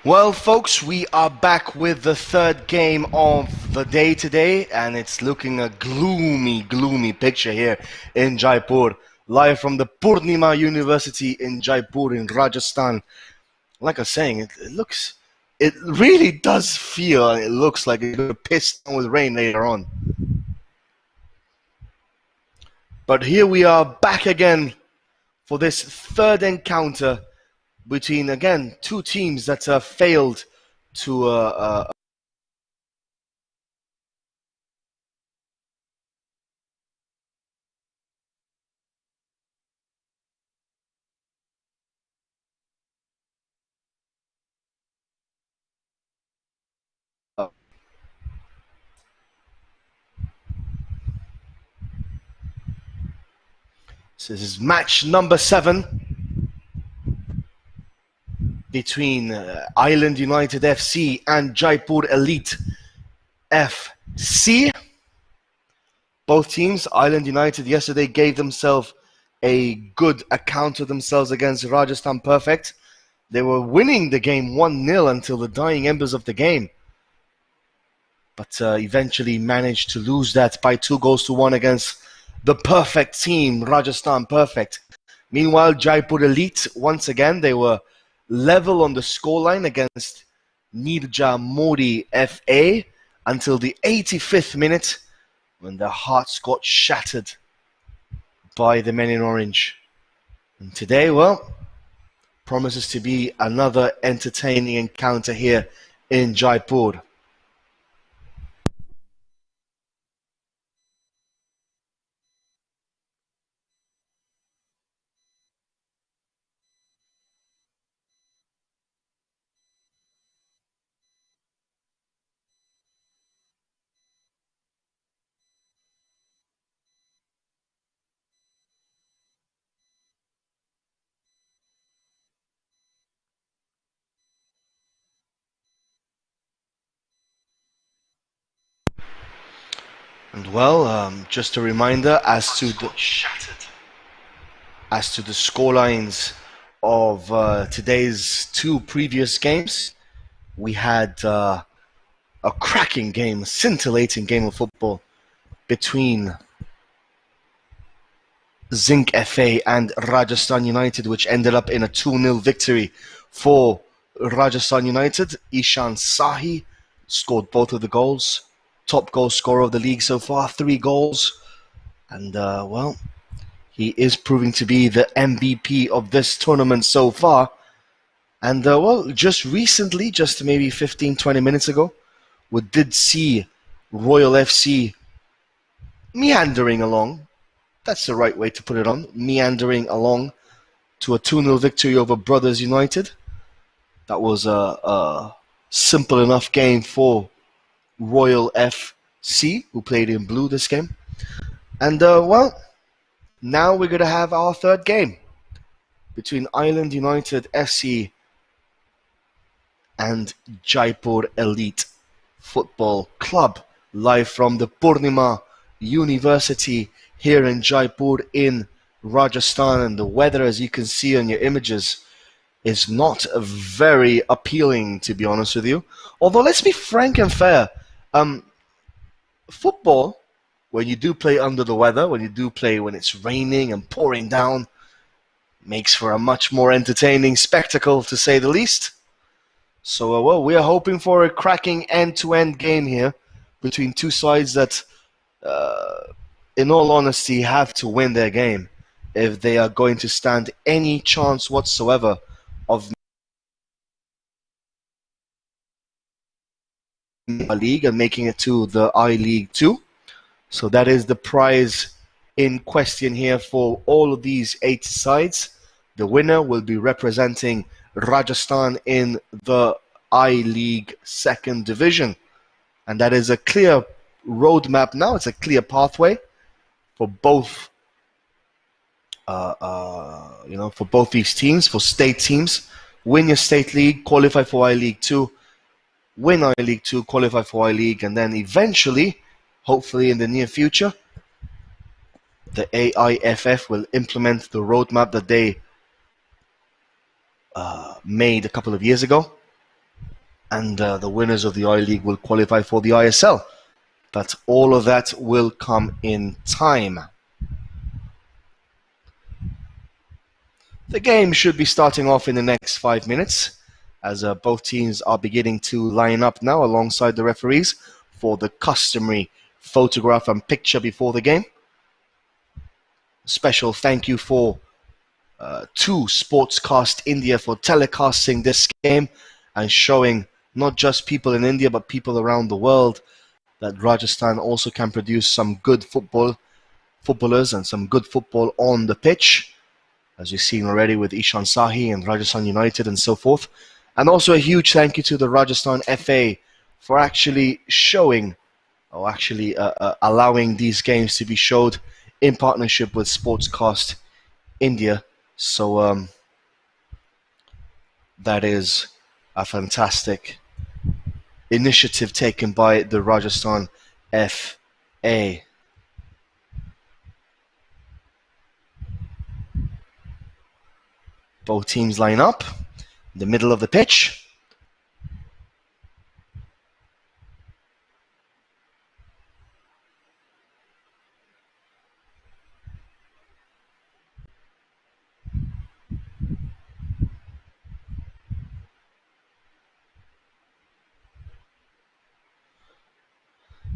Well, folks, we are back with the third game of the day today, and it's looking a gloomy picture here in Jaipur, live from the Purnima University in Jaipur in Rajasthan. Like I was saying, it really does feel, it looks like it's going to piss down with rain later on. But here we are back again for this third encounter between, again, two teams that failed to so this is match number 7 between Island United FC and Jaipur Elite FC. Both teams, Island United yesterday gave themselves a good account of themselves against Rajasthan Perfect. They were winning the game 1-0 until the dying embers of the game, but eventually managed to lose that by 2-1 against the perfect team, Rajasthan Perfect. Meanwhile, Jaipur Elite, once again, they were level on the scoreline against Nirja Modi FA until the 85th minute when their hearts got shattered by the men in orange. And today, well, promises to be another entertaining encounter here in Jaipur. And well, just a reminder as to the scorelines of today's two previous games. We had a cracking game, a scintillating game of football between Zinc FA and Rajasthan United, which ended up in a 2-0 victory for Rajasthan United. Ishan Sahi scored both of the goals. Top goal scorer of the league so far, 3 goals. And, well, he is proving to be the MVP of this tournament so far. And, well, just recently, just maybe 15, 20 minutes ago, we did see Royal FC meandering along. That's the right way to put it on. Meandering along to a 2-0 victory over Brothers United. That was a simple enough game for Royal FC, who played in blue this game. And, well, now we're going to have our third game between Island United FC and Jaipur Elite Football Club, live from the Purnima University here in Jaipur in Rajasthan. And the weather, as you can see on your images, is not very appealing, to be honest with you. Although, let's be frank and fair, football, when you do play under the weather, when you do play when it's raining and pouring down, makes for a much more entertaining spectacle, to say the least. So, well, we are hoping for a cracking end-to-end game here between two sides that, in all honesty, have to win their game if they are going to stand any chance whatsoever of a league and making it to the I-League 2. So that is the prize in question here for all of these 8 sides. The winner will be representing Rajasthan in the I-League 2nd division. And that is a clear roadmap now. It's a clear pathway for both, for both these teams, for state teams. Win your state league, qualify for I-League 2, win I-League 2, qualify for I-League, and then eventually, hopefully in the near future, the AIFF will implement the roadmap that they made a couple of years ago, and the winners of the I-League will qualify for the ISL. But all of that will come in time. The game should be starting off in the next 5 minutes, as both teams are beginning to line up now alongside the referees for the customary photograph and picture before the game. Special thank you to Sportscast India for telecasting this game and showing not just people in India but people around the world that Rajasthan also can produce some good footballers and some good football on the pitch, as you've seen already with Ishan Sahi and Rajasthan United and so forth. And also a huge thank you to the Rajasthan FA for actually showing, or actually allowing these games to be showed in partnership with Sportscast India. So that is a fantastic initiative taken by the Rajasthan FA. Both teams line up in the middle of the pitch.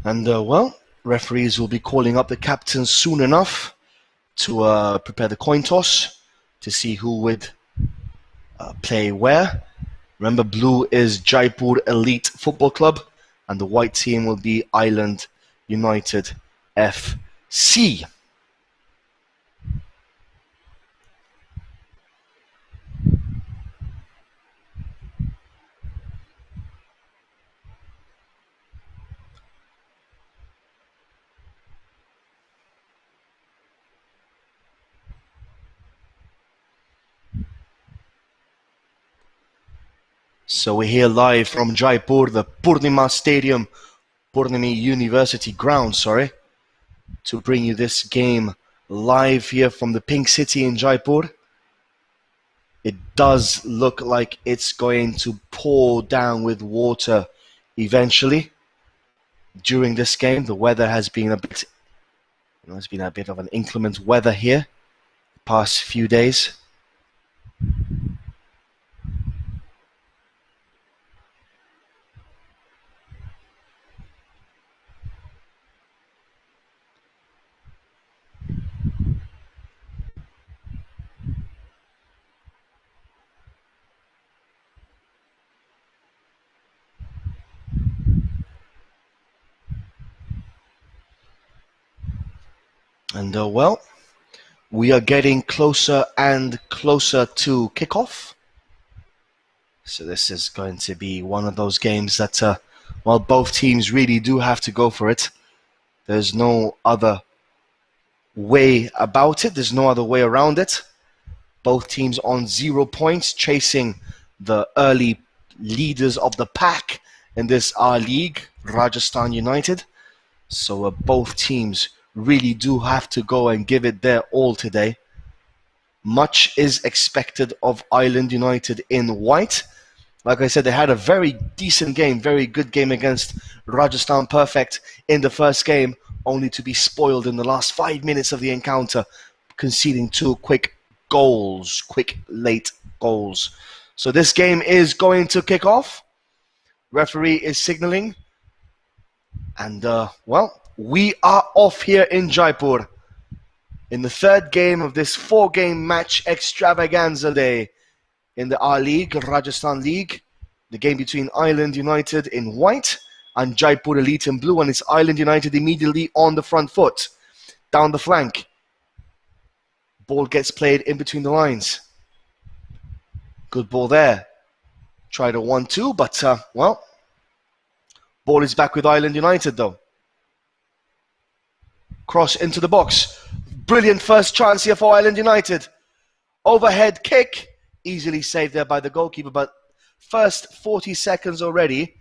And referees will be calling up the captains soon enough to prepare the coin toss to see who would play where. Remember, blue is Jaipur Elite Football Club, and the white team will be Island United FC. So we're here live from Jaipur, the Purnima Stadium, Purnima University ground, to bring you this game live here from the Pink City in Jaipur. It does look like it's going to pour down with water eventually during this game. The weather has been a bit, it's been a bit of an inclement weather here the past few days. And we are getting closer and closer to kickoff. So this is going to be one of those games that, while both teams really do have to go for it, there's no other way about it. There's no other way around it. Both teams on 0 points, chasing the early leaders of the pack in this R-League, Rajasthan United. So both teams really do have to go and give it their all today. Much is expected of Island United in white. Like I said, they had a very decent game, very good game against Rajasthan Perfect in the first game, only to be spoiled in the last 5 minutes of the encounter, conceding 2 quick late goals. So this game is going to kick off. Referee is signaling. And, we are off here in Jaipur in the third game of this 4-game match extravaganza day in the R-League, Rajasthan League. The game between Island United in white and Jaipur Elite in blue, and it's Island United immediately on the front foot, down the flank. Ball gets played in between the lines. Good ball there. Tried a 1-2, but, ball is back with Island United though. Cross into the box. Brilliant first chance here for Island United. Overhead kick. Easily saved there by the goalkeeper, but first 40 seconds already.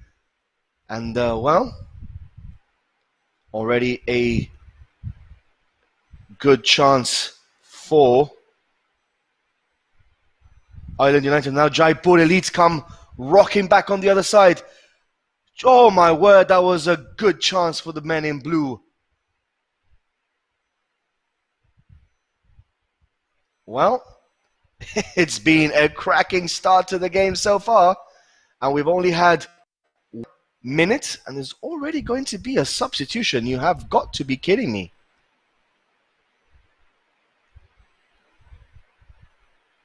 And, already a good chance for Island United. Now Jaipur Elite come rocking back on the other side. Oh my word, that was a good chance for the men in blue. Well, it's been a cracking start to the game so far, and we've only had 1 minute, and there's already going to be a substitution. You have got to be kidding me.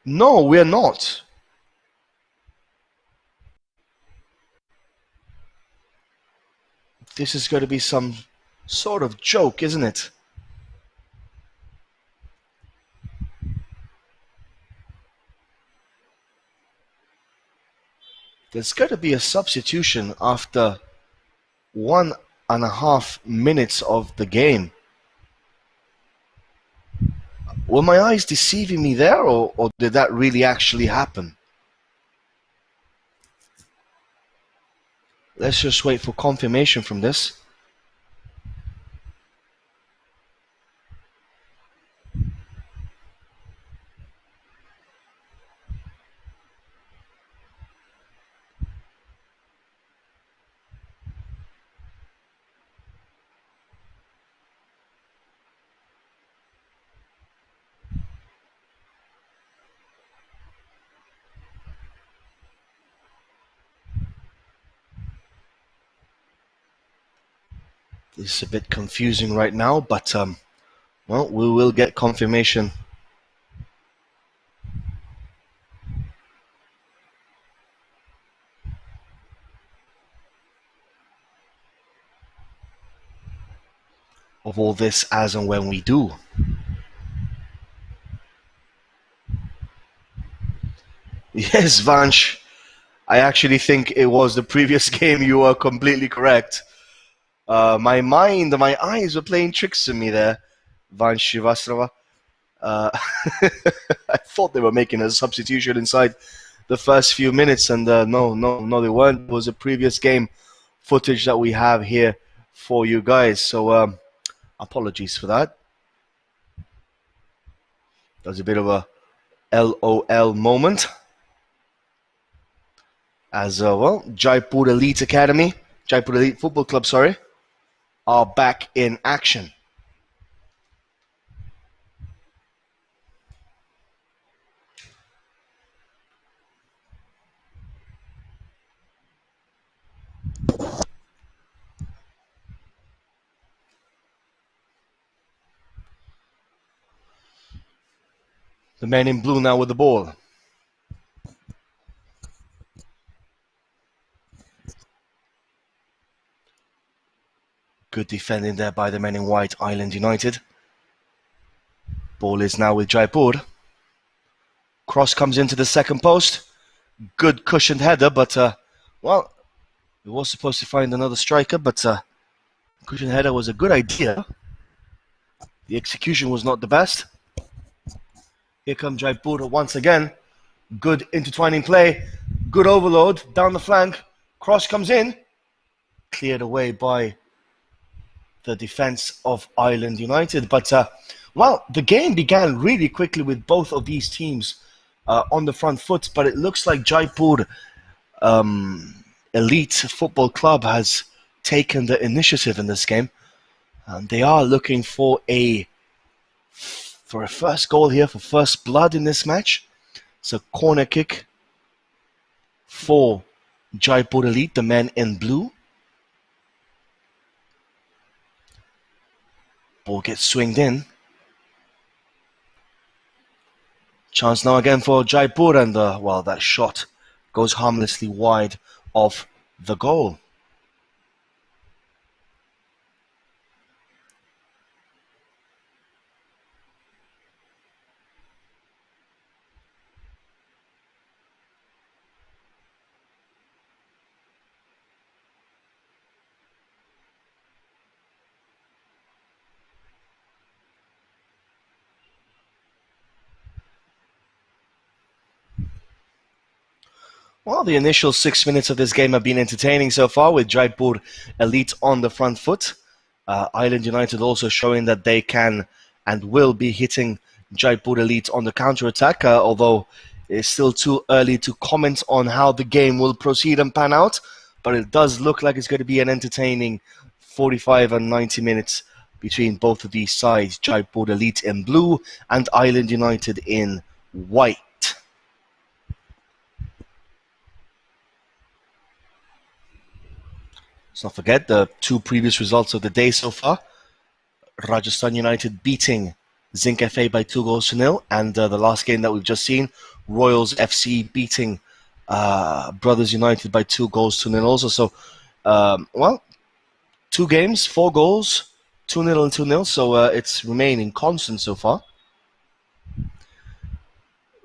No, we're not. This is going to be some sort of joke, isn't it? There's going to be a substitution after 1.5 minutes of the game. Were my eyes deceiving me there, or did that really actually happen? Let's just wait for confirmation from this. It's a bit confusing right now, but well, we will get confirmation. Of all this as and when we do. Yes, Vansh, I actually think it was the previous game. You were completely correct. My mind, my eyes were playing tricks on me there, Vansh Srivastava. I thought they were making a substitution inside the first few minutes, and no, they weren't. It was a previous game footage that we have here for you guys. So apologies for that. There's a bit of a LOL moment. As well, Jaipur Elite Academy, Jaipur Elite Football Club, sorry, are back in action. The men in blue now with the ball. Good defending there by the men in white, Island United. Ball is now with Jaipur. Cross comes into the second post. Good cushioned header, but well, we were supposed to find another striker, but cushioned header was a good idea. The execution was not the best. Here comes Jaipur once again. Good intertwining play. Good overload down the flank. Cross comes in. Cleared away by the defense of Island United. But, well, the game began really quickly with both of these teams on the front foot. But it looks like Jaipur Elite Football Club has taken the initiative in this game. And they are looking for a first goal here, for first blood in this match. It's a corner kick for Jaipur Elite, the men in blue. Ball gets swinged in. Chance now again for Jaipur, and well, that shot goes harmlessly wide of the goal. Well, the initial 6 minutes of this game have been entertaining so far, with Jaipur Elite on the front foot. Island United also showing that they can and will be hitting Jaipur Elite on the counter-attack, although It's still too early to comment on how the game will proceed and pan out, but it does look like it's going to be an entertaining 45 and 90 minutes between both of these sides, Jaipur Elite in blue and Island United in white. Let's not forget the two previous results of the day so far. Rajasthan United beating Zinc FA by 2-0, and the last game that we've just seen, Royals FC beating Brothers United by 2-0 also. So, well, 2 games, 4 goals, 2-0 and 2-0, so it's remaining constant so far.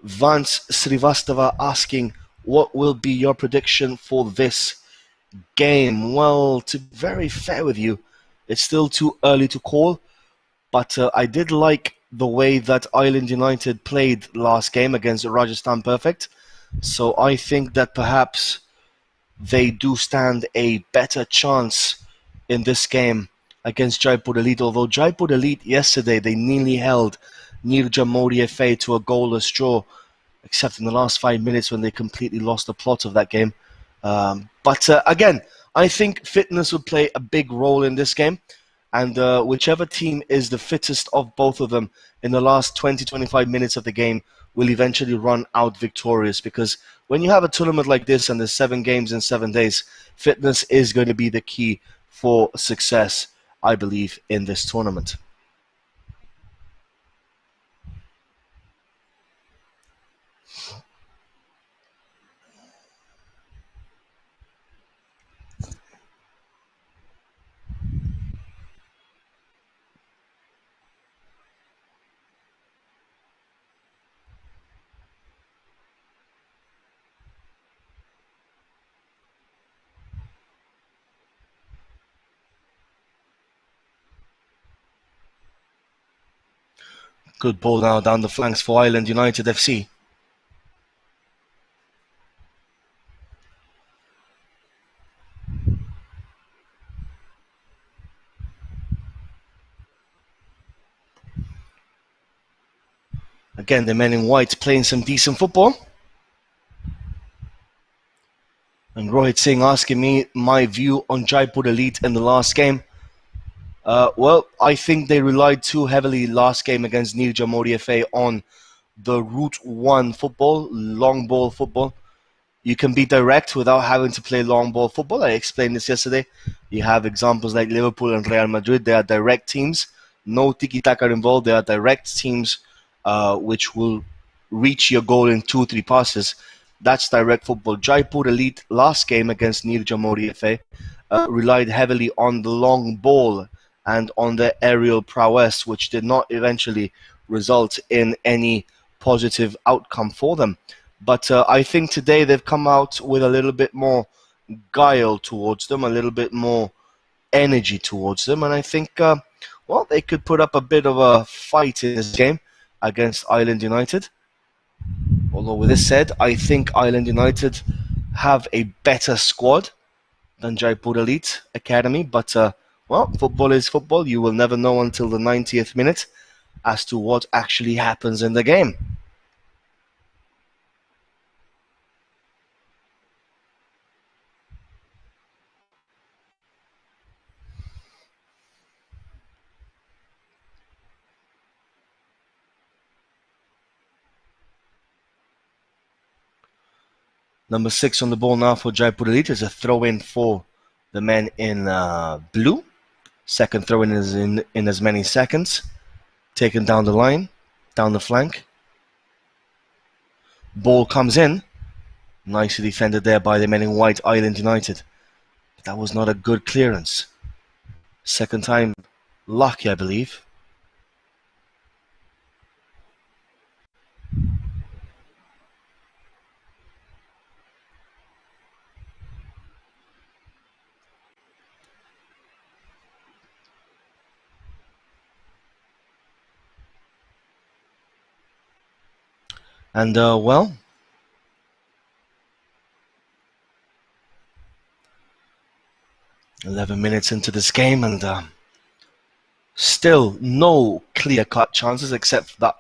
Vance Srivastava asking, what will be your prediction for this game? Well, to be very fair with you, it's still too early to call, but I did like the way that Island United played last game against Rajasthan Perfect, so I think that perhaps they do stand a better chance in this game against Jaipur Elite, although Jaipur Elite yesterday, they nearly held Nirja Modi FA to a goalless draw, except in the last 5 minutes when they completely lost the plot of that game. But again, I think fitness would play a big role in this game, and whichever team is the fittest of both of them in the last 20-25 minutes of the game will eventually run out victorious, because when you have a tournament like this and there's 7 games in 7 days, fitness is going to be the key for success, I believe, in this tournament. Good ball now down the flanks for Island United FC. Again, the men in white playing some decent football. And Rohit Singh asking me my view on Jaipur Elite in the last game. Well, I think they relied too heavily last game against Nirja Modi FA on the Route 1 football, long ball football. You can be direct without having to play long ball football. I explained this yesterday. You have examples like Liverpool and Real Madrid. They are direct teams. No tiki-taka involved. They are direct teams which will reach your goal in 2-3 passes. That's direct football. Jaipur Elite last game against Nirja Modi FA relied heavily on the long ball and on their aerial prowess, which did not eventually result in any positive outcome for them. But I think today they've come out with a little bit more guile towards them, a little bit more energy towards them, and I think, well, they could put up a bit of a fight in this game against Island United. Although with this said, I think Island United have a better squad than Jaipur Elite Academy, but well, football is football. You will never know until the 90th minute as to what actually happens in the game. Number 6 on the ball now for Jaipur Elite is a throw-in for the men in blue. Second throw-in is in as many seconds. Taken down the line, down the flank. Ball comes in. Nicely defended there by the men in white, Island United. But that was not a good clearance. Second time lucky, I believe. And, well, "11 minutes into this game, and still no clear-cut chances except for that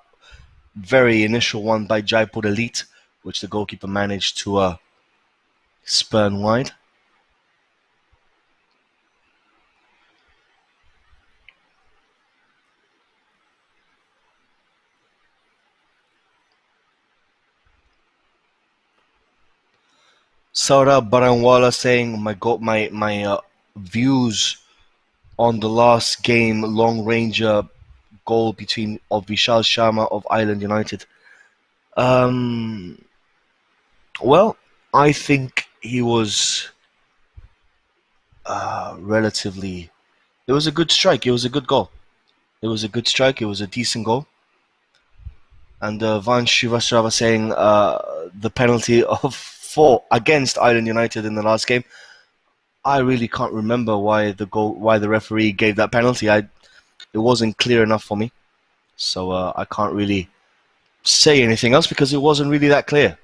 very initial one by Jaipur Elite, which the goalkeeper managed to spurn wide. Saurabh Baranwala saying my views on the last game long ranger goal between of Vishal Sharma of Island United. Um, well, I think he was relatively. It was a good strike. It was a good goal. It was a good strike. It was a decent goal. And Van Shrivastava saying the penalty of 4 against Island United in the last game. I really can't remember why the referee gave that penalty. It wasn't clear enough for me, so I can't really say anything else because it wasn't really that clear.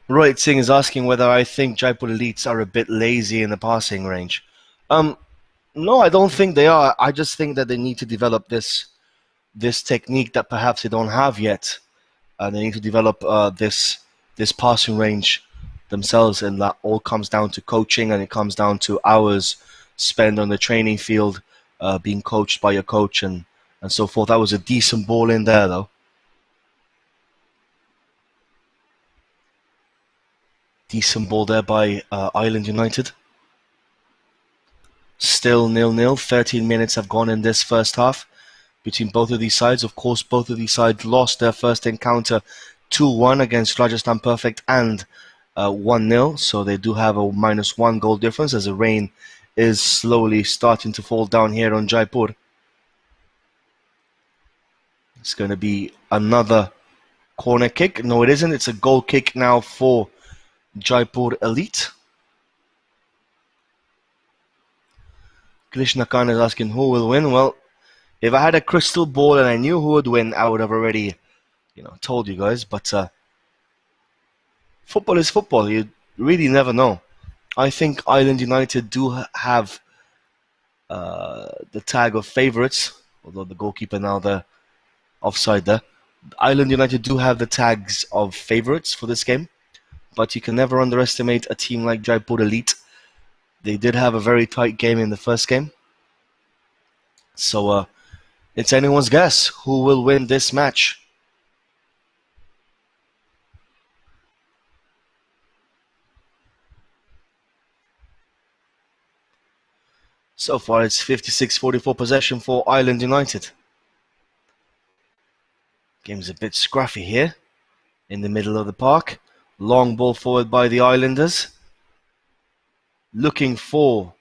Rohit Singh is asking whether I think Jaipur Elites are a bit lazy in the passing range. No, I don't think they are. I just think that they need to develop this technique that perhaps they don't have yet. They need to develop this passing range themselves, and that all comes down to coaching, and it comes down to hours spent on the training field, being coached by your coach and so forth. That was a decent ball in there, though. Decent ball there by Island United. Still 0-0. 13 minutes have gone in this first half between both of these sides. Of course, both of these sides lost their first encounter 2-1 against Rajasthan Perfect and 1-0. So they do have a -1 goal difference as the rain is slowly starting to fall down here on Jaipur. It's going to be another corner kick. No, it isn't. It's a goal kick now for Jaipur Elite. Krishna Khan is asking who will win. Well, if I had a crystal ball and I knew who would win, I would have already, told you guys. But football is football. You really never know. I think Island United do have the tag of favourites, although the goalkeeper now the offside there. Island United do have the tags of favourites for this game, but you can never underestimate a team like Jaipur Elite. They did have a very tight game in the first game. So it's anyone's guess who will win this match. So far it's 56-44 possession for Island United. Game's a bit scruffy here in the middle of the park. Long ball forward by the Islanders. Looking for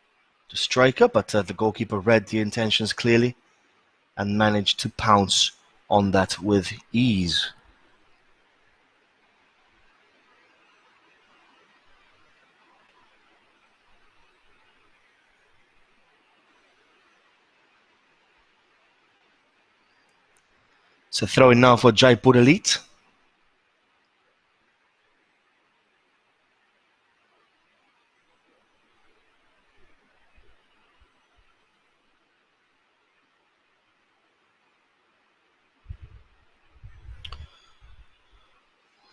the striker, but the goalkeeper read the intentions clearly and managed to pounce on that with ease. So throwing now for Jaipur Elite.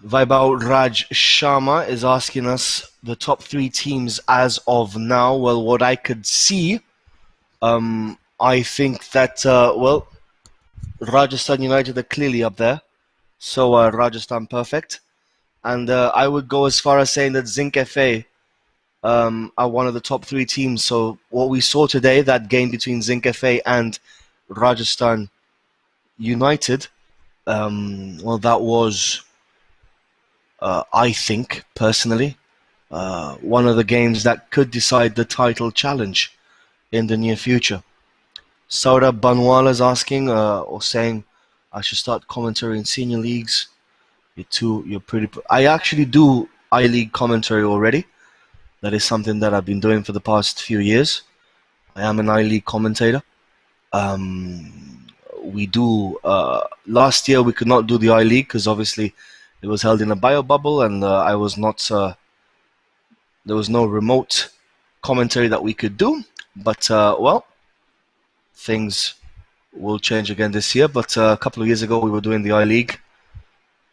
Vaibhav Raj Sharma is asking us the top 3 teams as of now. Well, what I could see, I think that, Rajasthan United are clearly up there. So Rajasthan Perfect. And I would go as far as saying that Zinc FA are one of the top 3 teams. So what we saw today, that game between Zinc FA and Rajasthan United, that was, I think, personally, one of the games that could decide the title challenge in the near future. Sauda Banwala is asking or saying I should start commentary in senior leagues. You're pretty. I actually do I-League commentary already. That is something that I've been doing for the past few years. I am an I-League commentator. We do. Last year we could not do the I-League because obviously it was held in a bio bubble, and I was not. There was no remote commentary that we could do. But well, things will change again this year. But a couple of years ago we were doing the I-League,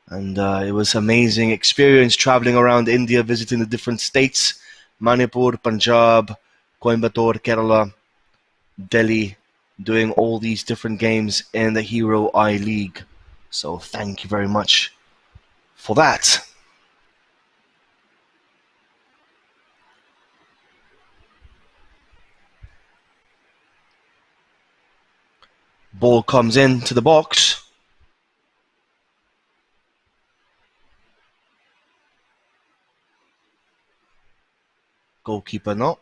and it was amazing experience traveling around India, visiting the different states: Manipur, Punjab, Coimbatore, Kerala, Delhi, doing all these different games in the Hero I-League. So thank you very much for that. Ball comes into the box. Goalkeeper not.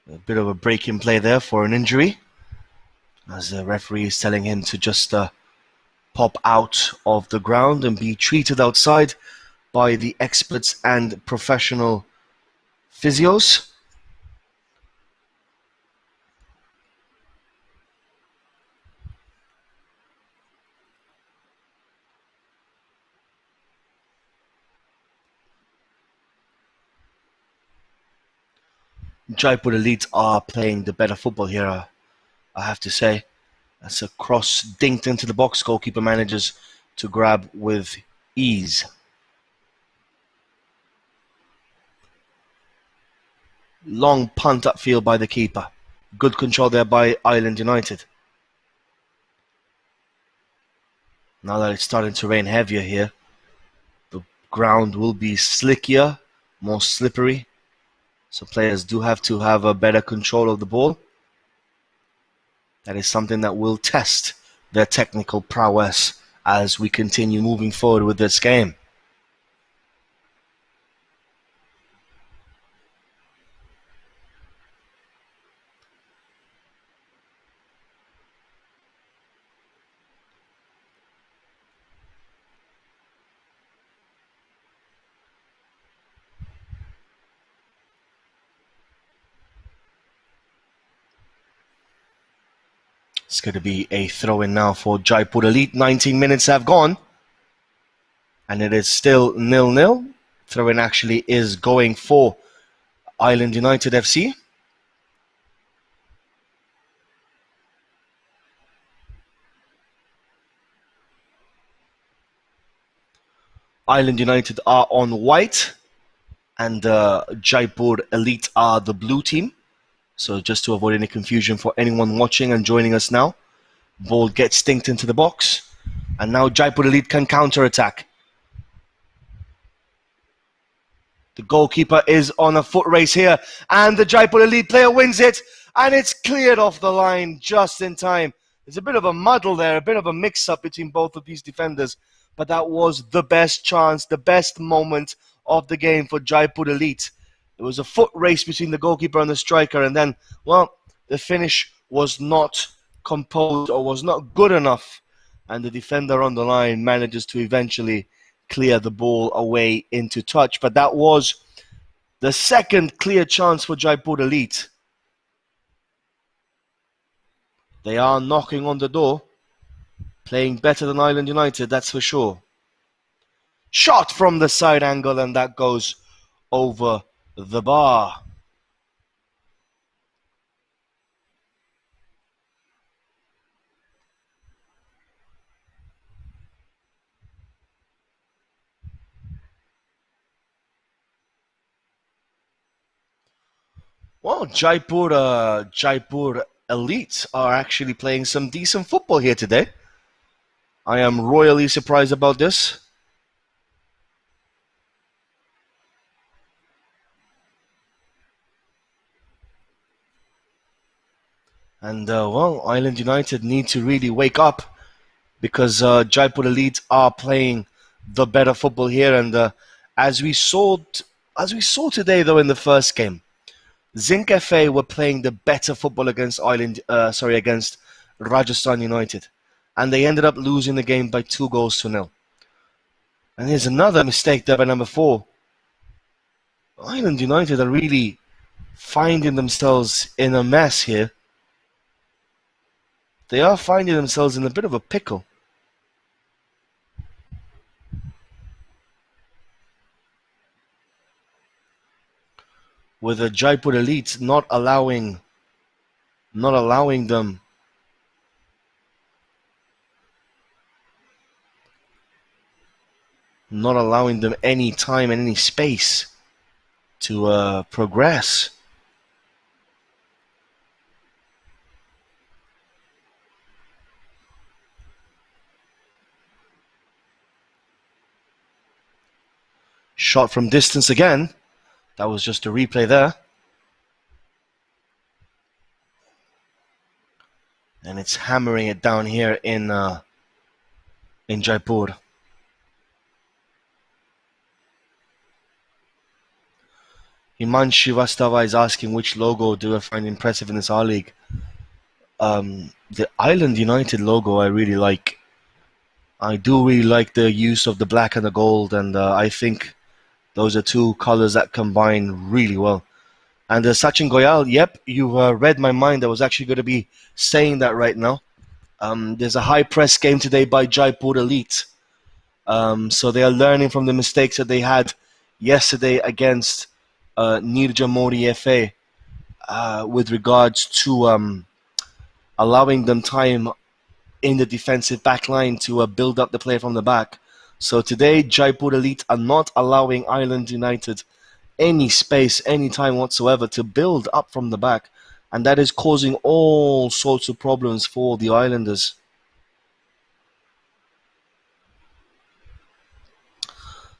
A bit of a break in play there for an injury, as the referee is telling him to just pop out of the ground and be treated outside by the experts and professional physios. Jaipur Elite are playing the better football here, I have to say. That's a cross dinked into the box. Goalkeeper manages to grab with ease. Long punt upfield by the keeper. Good control there by Island United. Now that it's starting to rain heavier here, the ground will be slickier, more slippery. So players do have to have a better control of the ball. That is something that will test their technical prowess as we continue moving forward with this game. It's going to be a throw-in now for Jaipur Elite. 19 minutes have gone, and it is still 0-0. Throw-in actually is going for Island United FC. Island United are on white, and Jaipur Elite are the blue team. So just to avoid any confusion for anyone watching and joining us now, ball gets stinked into the box, and now Jaipur Elite can counter-attack. The goalkeeper is on a foot race here, and the Jaipur Elite player wins it, and it's cleared off the line just in time. There's a bit of a muddle there, a bit of a mix-up between both of these defenders, but that was the best chance, the best moment of the game for Jaipur Elite. It was a foot race between the goalkeeper and the striker, and then, well, the finish was not composed or was not good enough, and the defender on the line manages to eventually clear the ball away into touch. But that was the second clear chance for Jaipur Elite. They are knocking on the door, playing better than Island United, that's for sure. Shot from the side angle, and that goes over the bar. Well, Jaipur Elite are actually playing some decent football here today. I am royally surprised about this. And Island United need to really wake up because Jaipur Elite are playing the better football here. And as we saw, as we saw today, though, in the first game, Zinc FA were playing the better football against against Rajasthan United, and they ended up losing the game by 2 goals to nil. And here's another mistake there by number 4. Island United are really finding themselves in a mess here. They are finding themselves in a bit of a pickle. With the Jaipur Elite not allowing them any time and any space to progress. Shot from distance again. That was just a replay there. And it's hammering it down here in Jaipur. Iman Srivastava is asking which logo do I find impressive in this R-League. The Island United logo I really like. I do really like the use of the black and the gold, and I think those are two colors that combine really well. And Sachin Goyal, yep, you read my mind. I was actually going to be saying that right now. There's a high press game today by Jaipur Elite. So they are learning from the mistakes that they had yesterday against Nirja Modi FA with regards to allowing them time in the defensive back line to build up the play from the back. So today, Jaipur Elite are not allowing Island United any space, any time whatsoever to build up from the back. And that is causing all sorts of problems for the Islanders.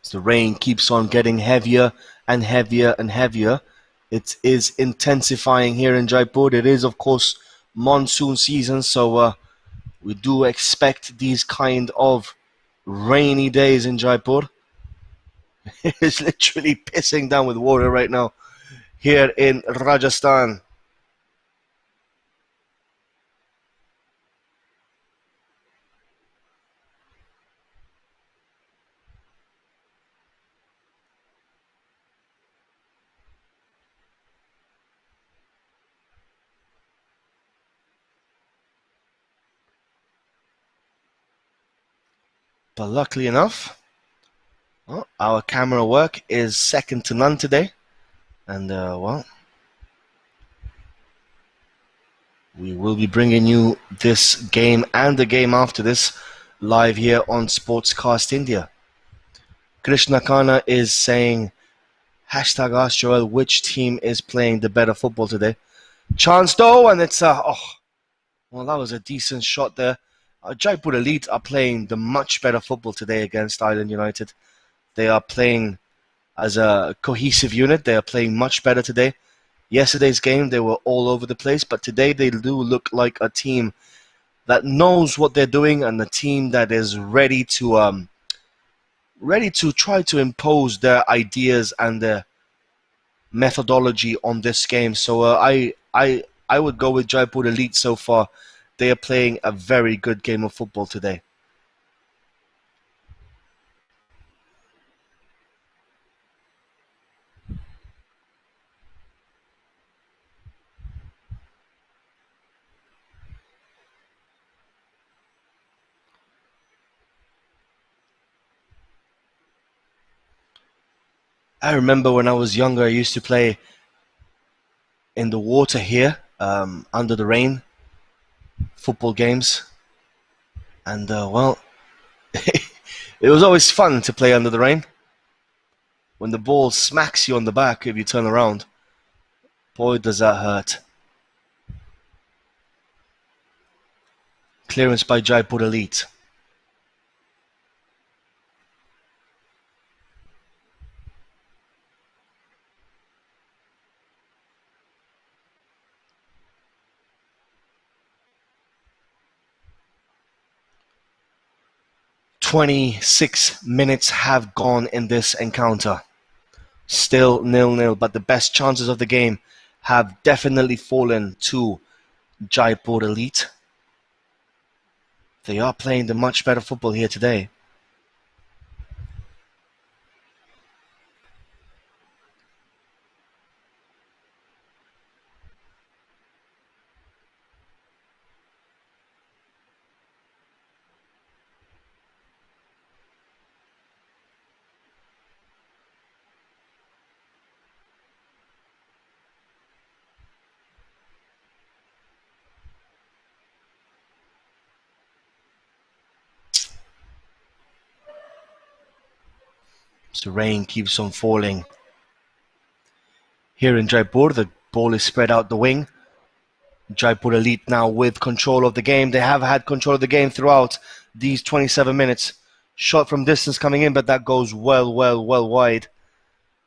As the rain keeps on getting heavier and heavier and heavier, it is intensifying here in Jaipur. It is, of course, monsoon season, so we do expect these kind of rainy days in Jaipur. It's literally pissing down with water right now here in Rajasthan. But luckily enough, our camera work is second to none today. And, we will be bringing you this game and the game after this live here on Sportscast India. Krishna Khanna is saying, hashtag ask Joel, which team is playing the better football today? Chance though, and it's well, that was a decent shot there. Jaipur Elite are playing the much better football today against Island United. They are playing as a cohesive unit. They are playing much better today. Yesterday's game, they were all over the place, but today they do look like a team that knows what they're doing and a team that is ready to try to impose their ideas and their methodology on this game. So I would go with Jaipur Elite so far. They are playing a very good game of football today. I remember when I was younger, I used to play in the water here, under the rain, football games. And, it was always fun to play under the rain. When the ball smacks you on the back if you turn around, boy, does that hurt. Clearance by Jaipur Elite. 26 minutes have gone in this encounter. Still 0-0, but the best chances of the game have definitely fallen to Jaipur Elite. They are playing the much better football here today. So rain keeps on falling. Here in Jaipur, the ball is spread out the wing. Jaipur Elite now with control of the game. They have had control of the game throughout these 27 minutes. Shot from distance coming in, but that goes well wide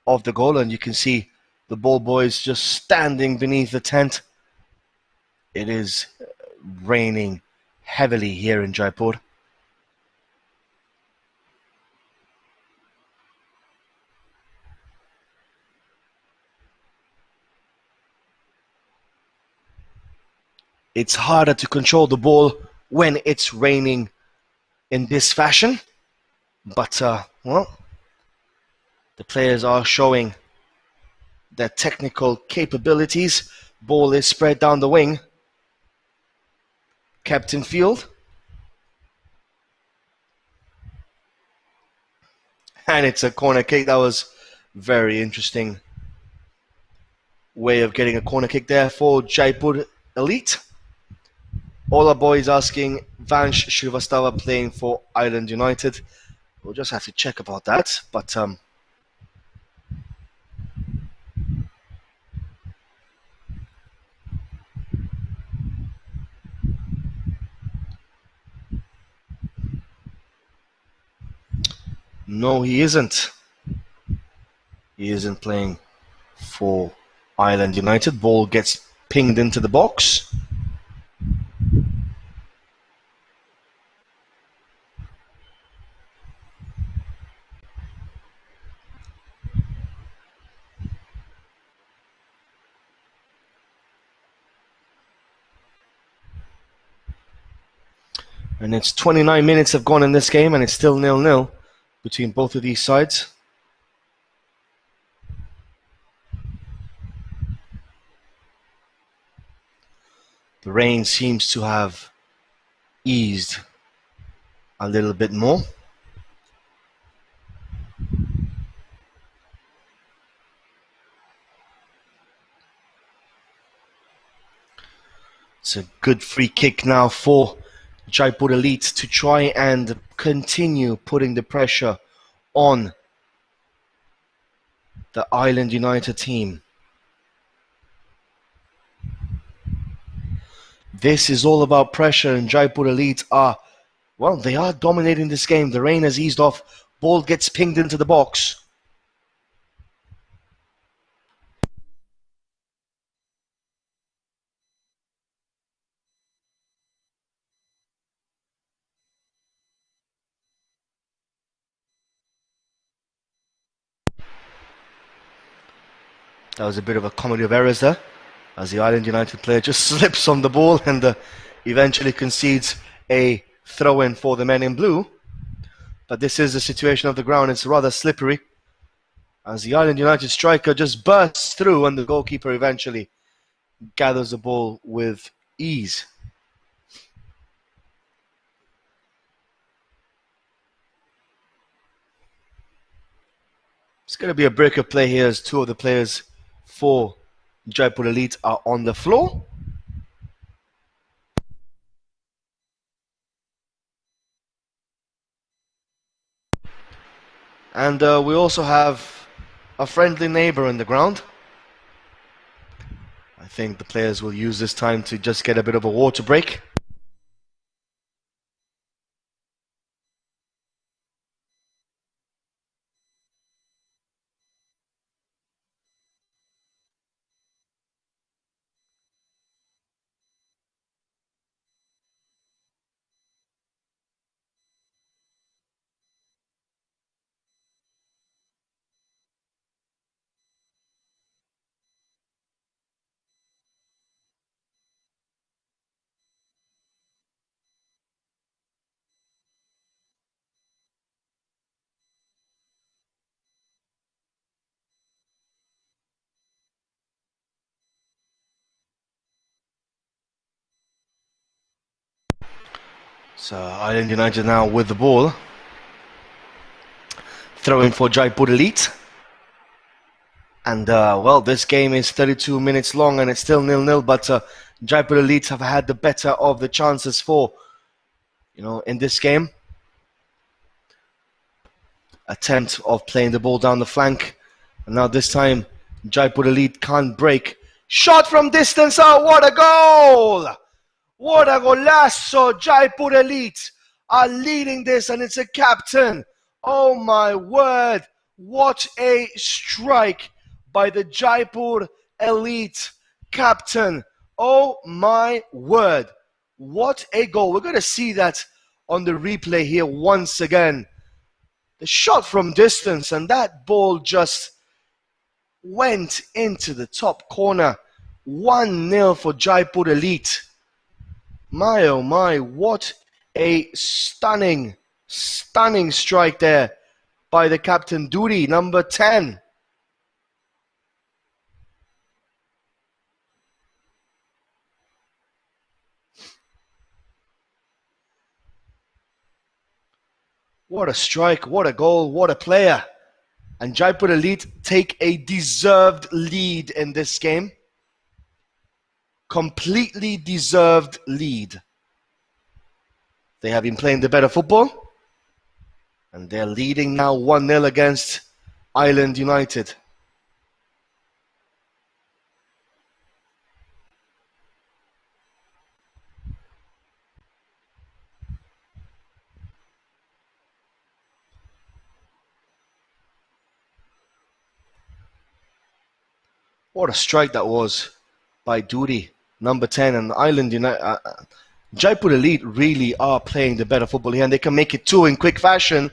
of the goal. And you can see the ball boys just standing beneath the tent. It is raining heavily here in Jaipur. It's harder to control the ball when it's raining in this fashion. But, well, the players are showing their technical capabilities. Ball is spread down the wing. Kept in field. And it's a corner kick. That was very interesting way of getting a corner kick there for Jaipur Elite. All our boys asking Vansh Shrivastava playing for Island United. We'll just have to check about that. But no, he isn't. He isn't playing for Island United. Ball gets pinged into the box. And it's 29 minutes have gone in this game, and it's still 0-0 between both of these sides. The rain seems to have eased a little bit more. It's a good free kick now for Jaipur Elite to try and continue putting the pressure on the Island United team. This is all about pressure, and Jaipur Elite are, well, they are dominating this game. The rain has eased off. Ball gets pinged into the box. That was a bit of a comedy of errors there, as the Island United player just slips on the ball and eventually concedes a throw-in for the men in blue. But this is the situation of the ground. It's rather slippery, as the Island United striker just bursts through and the goalkeeper eventually gathers the ball with ease. It's going to be a break of play here as two of the players for Jaipur Elite are on the floor. And we also have a friendly neighbor in the ground. I think the players will use this time to just get a bit of a water break. So Island United now with the ball. Throwing for Jaipur Elite. And well, this game is 32 minutes long and it's still 0-0, but Jaipur Elite have had the better of the chances for, in this game. Attempt of playing the ball down the flank. And now this time, Jaipur Elite can't break. Shot from distance, oh, what a goal! What a golazo! Jaipur Elite are leading this and it's a captain. Oh my word, what a strike by the Jaipur Elite captain. Oh my word, what a goal. We're going to see that on the replay here once again. The shot from distance and that ball just went into the top corner. 1-0 for Jaipur Elite. My oh my, what a stunning strike there by the captain Duri, number 10. What a strike, what a goal, what a player. And Jaipur Elite take a deserved lead in this game. Completely deserved lead. They have been playing the better football. And they're leading now 1-0 against Island United. What a strike that was by Duri, number 10, and Island United. Jaipur Elite really are playing the better football here, and they can make it 2 in quick fashion.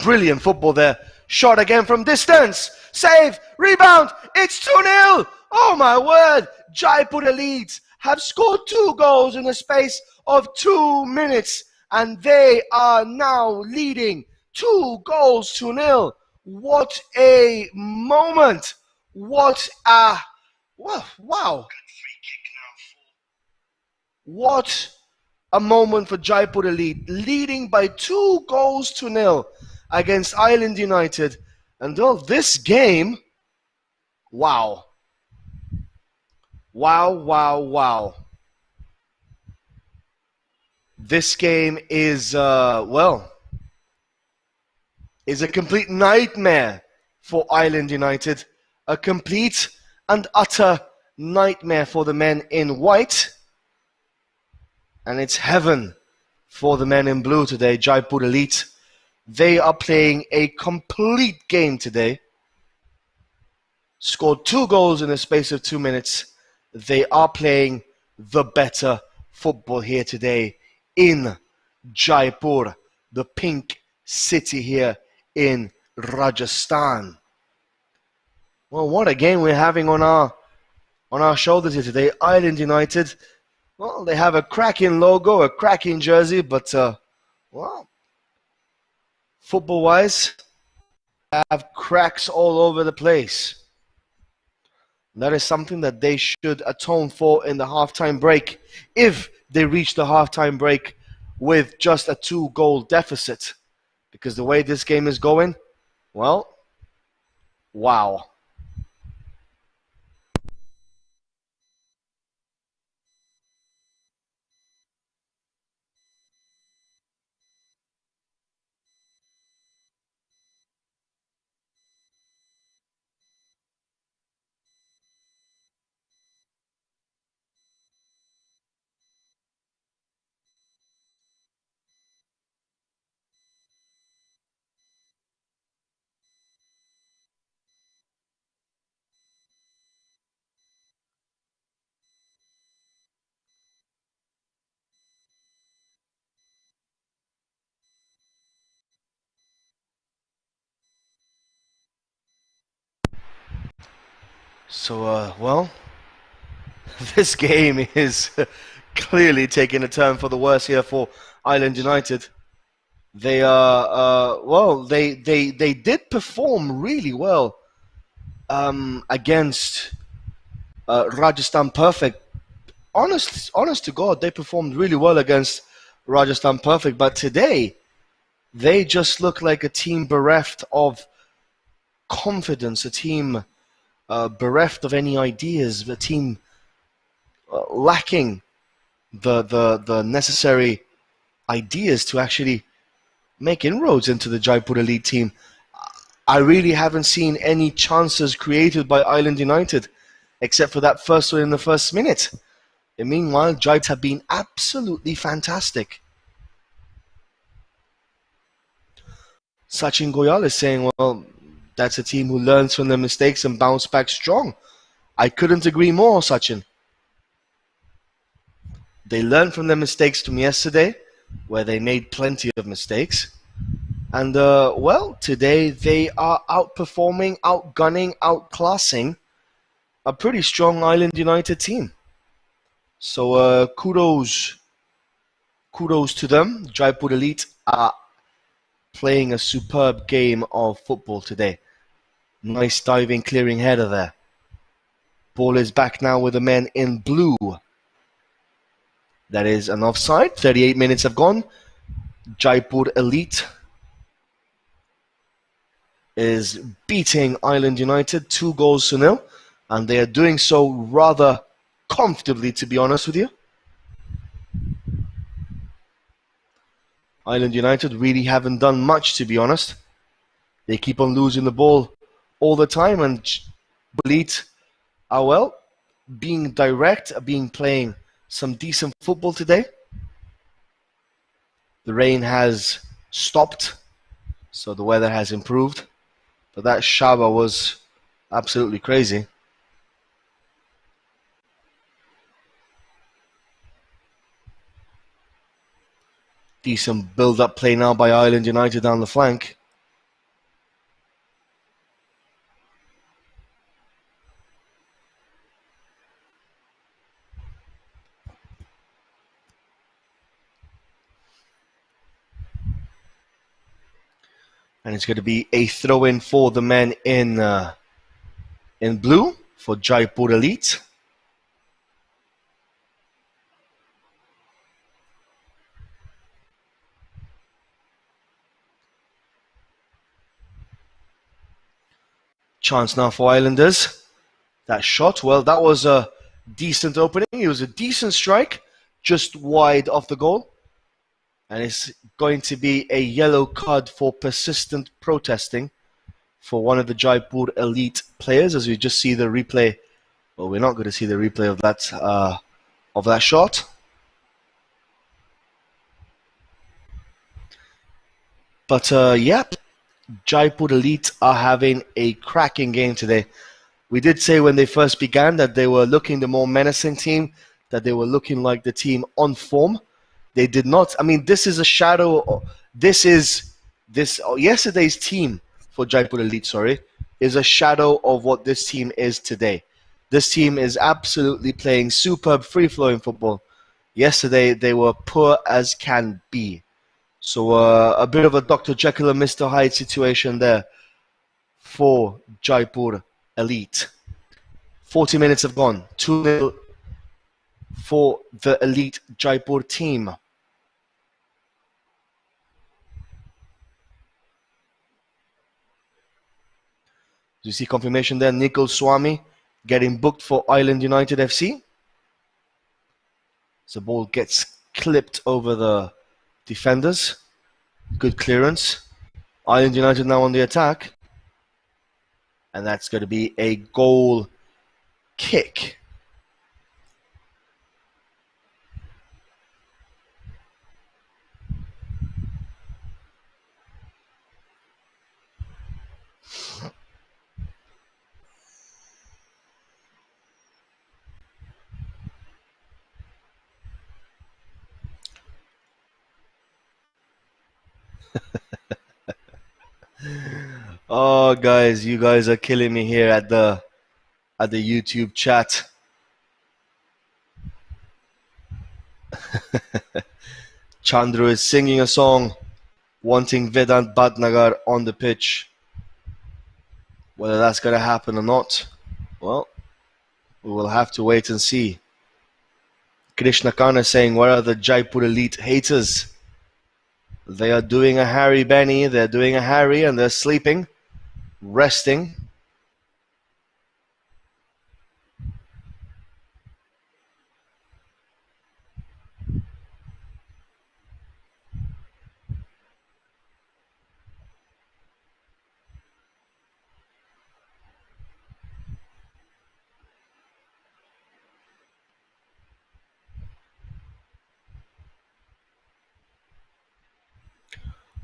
Brilliant football there. Shot again from distance. Save. Rebound. It's 2-0. Oh my word. Jaipur Elite have scored 2 goals in the space of 2 minutes. And they are now leading 2 goals to 0. What a moment. What a... Wow. What a moment for Jaipur Elite. Leading by 2 goals to 0 against Island United. And all this game... Wow. Wow. This game is, is a complete nightmare for Island United. A complete and utter nightmare for the men in white. And it's heaven for the men in blue today, Jaipur Elite. They are playing a complete game today. Scored 2 goals in the space of 2 minutes. They are playing the better football here today in Jaipur, the pink city here in Rajasthan. Well, what a game we're having on our shoulders here today. Island United, well, they have a cracking logo, a cracking jersey, but well, football-wise, they have cracks all over the place. That is something that they should atone for in the halftime break, if they reach the halftime break with just a 2-goal deficit. Because the way this game is going, well, wow. So, well, this game is clearly taking a turn for the worse here for Island United. They are, well, they did perform really well against Rajasthan Perfect. Honest to God, they performed really well against Rajasthan Perfect, but today they just look like a team bereft of confidence, a team bereft of any ideas, a team lacking the necessary ideas to actually make inroads into the Jaipur elite team. I really haven't seen any chances created by Island United, except for that first one in the first minute. And meanwhile, Jaipur have been absolutely fantastic. Sachin Goyal is saying, well, that's a team who learns from their mistakes and bounce back strong. I couldn't agree more, Sachin. They learned from their mistakes from yesterday, where they made plenty of mistakes. And, well, today they are outperforming, outgunning, outclassing a pretty strong Island United team. So kudos to them. Jaipur Elite are playing a superb game of football today. Nice diving, clearing header there. Ball is back now with the men in blue. That is an offside. 38 minutes have gone. Jaipur Elite is beating Island United 2-0, and they are doing so rather comfortably, to be honest with you. Island United really haven't done much, to be honest. They keep on losing the ball all the time, and Elite are, well, being direct, playing some decent football today. The rain has stopped, so the weather has improved. But that shower was absolutely crazy. Decent build-up play now by Island United down the flank. And it's going to be a throw-in for the men in blue for Jaipur Elite. Chance now for Islanders. That shot, well, that was a decent opening. It was a decent strike, just wide of the goal. And it's going to be a yellow card for persistent protesting for one of the Jaipur Elite players, as we just see the replay. Well, we're not going to see the replay of that shot. But yep, Jaipur Elite are having a cracking game today. We did say when they first began that they were looking the more menacing team, that they were looking like the team on form. They did not. I mean, this is a shadow. Yesterday's team for Jaipur Elite, is a shadow of what this team is today. This team is absolutely playing superb free-flowing football. Yesterday, they were poor as can be. So a bit of a Dr. Jekyll and Mr. Hyde situation there for Jaipur Elite. 40 minutes have gone. 2-0 for the Elite Jaipur team. You see confirmation there, Nikol Swami getting booked for Island United FC. The ball gets clipped over the defenders. Good clearance. Island United now on the attack. And that's going to be a goal kick. Oh, guys, you guys are killing me here at the YouTube chat. Chandru is singing a song, wanting Vedant Bhatnagar on the pitch. Whether that's going to happen or not, well, we will have to wait and see. Krishna Khan saying, where are the Jaipur Elite haters? They are doing a Harry Benny, they're doing a Harry, and they're sleeping, resting.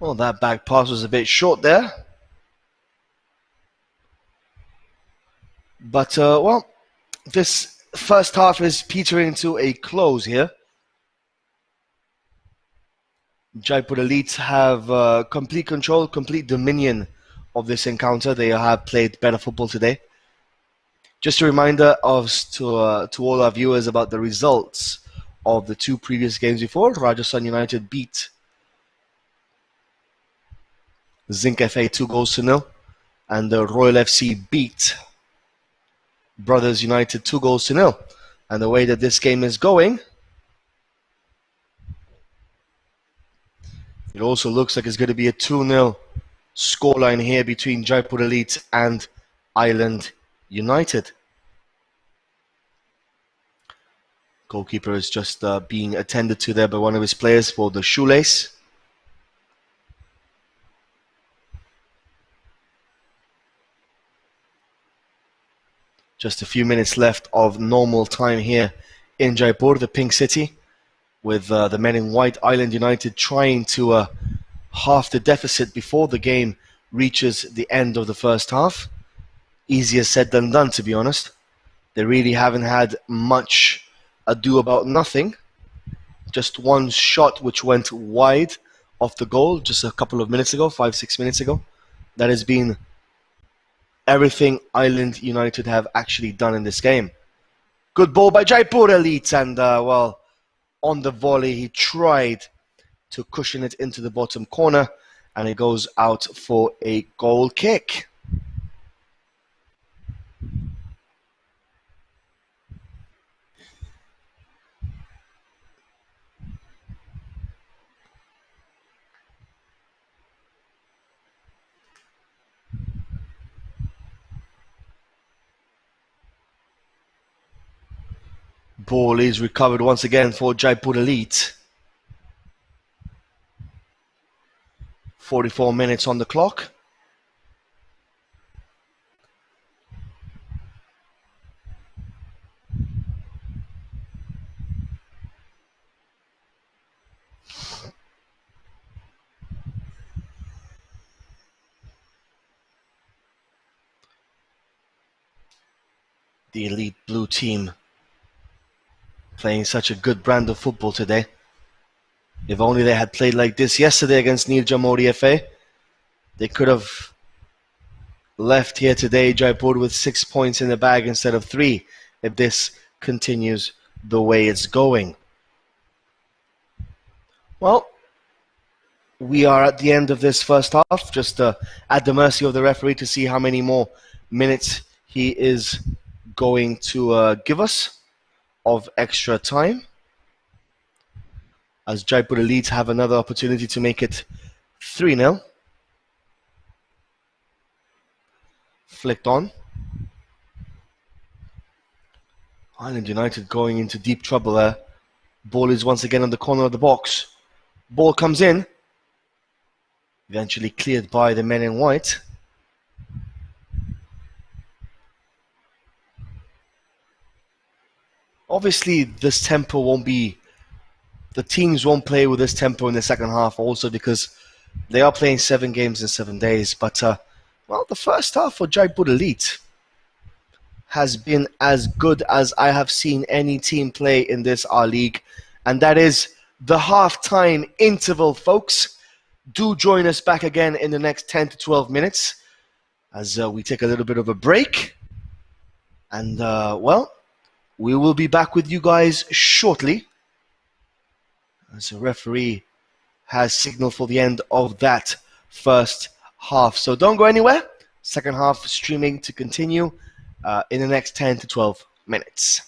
Well, that back pass was a bit short there. But, well, this first half is petering to a close here. Jaipur Elite have complete control, complete dominion of this encounter. They have played better football today. Just a reminder to all our viewers about the results of the two previous games before. Rajasthan United beat Zinc FA 2-0, and the Royal FC beat Brothers United 2-0. And the way that this game is going, it also looks like it's going to be a 2-0 scoreline here between Jaipur Elite and Island United. Goalkeeper is just being attended to there by one of his players for the shoelace. Just a few minutes left of normal time here in Jaipur, the Pink City, with the men in white, Island United, trying to half the deficit before the game reaches the end of the first half. Easier said than done, to be honest. They really haven't had much ado about nothing. Just one shot which went wide off the goal just a couple of minutes ago, 5-6 minutes ago. That has been everything Island United have actually done in this game. Good ball by Jaipur Elite, and well, on the volley he tried to cushion it into the bottom corner, and it goes out for a goal kick. Ball is recovered once again for Jaipur Elite. 44 minutes on the clock. The Elite Blue team playing such a good brand of football today. If only they had played like this yesterday against Nirja Modi FA, they could have left here today, Jaipur, with 6 points in the bag instead of 3, if this continues the way it's going. Well, we are at the end of this first half, just at the mercy of the referee to see how many more minutes he is going to give us of extra time, as Jaipur Elite have another opportunity to make it 3-0. Flicked on. Island United going into deep trouble there. Ball is once again on the corner of the box. Ball comes in. Eventually cleared by the men in white. Obviously, this tempo won't be... The teams won't play with this tempo in the second half also because they are playing 7 games in 7 days. But, well, the first half for Jaipur Elite has been as good as I have seen any team play in this rleague. And that is the half-time interval, folks. Do join us back again in the next 10 to 12 minutes as we take a little bit of a break. And, well, we will be back with you guys shortly, as the referee has signaled for the end of that first half. So don't go anywhere. Second half streaming to continue in the next 10 to 12 minutes.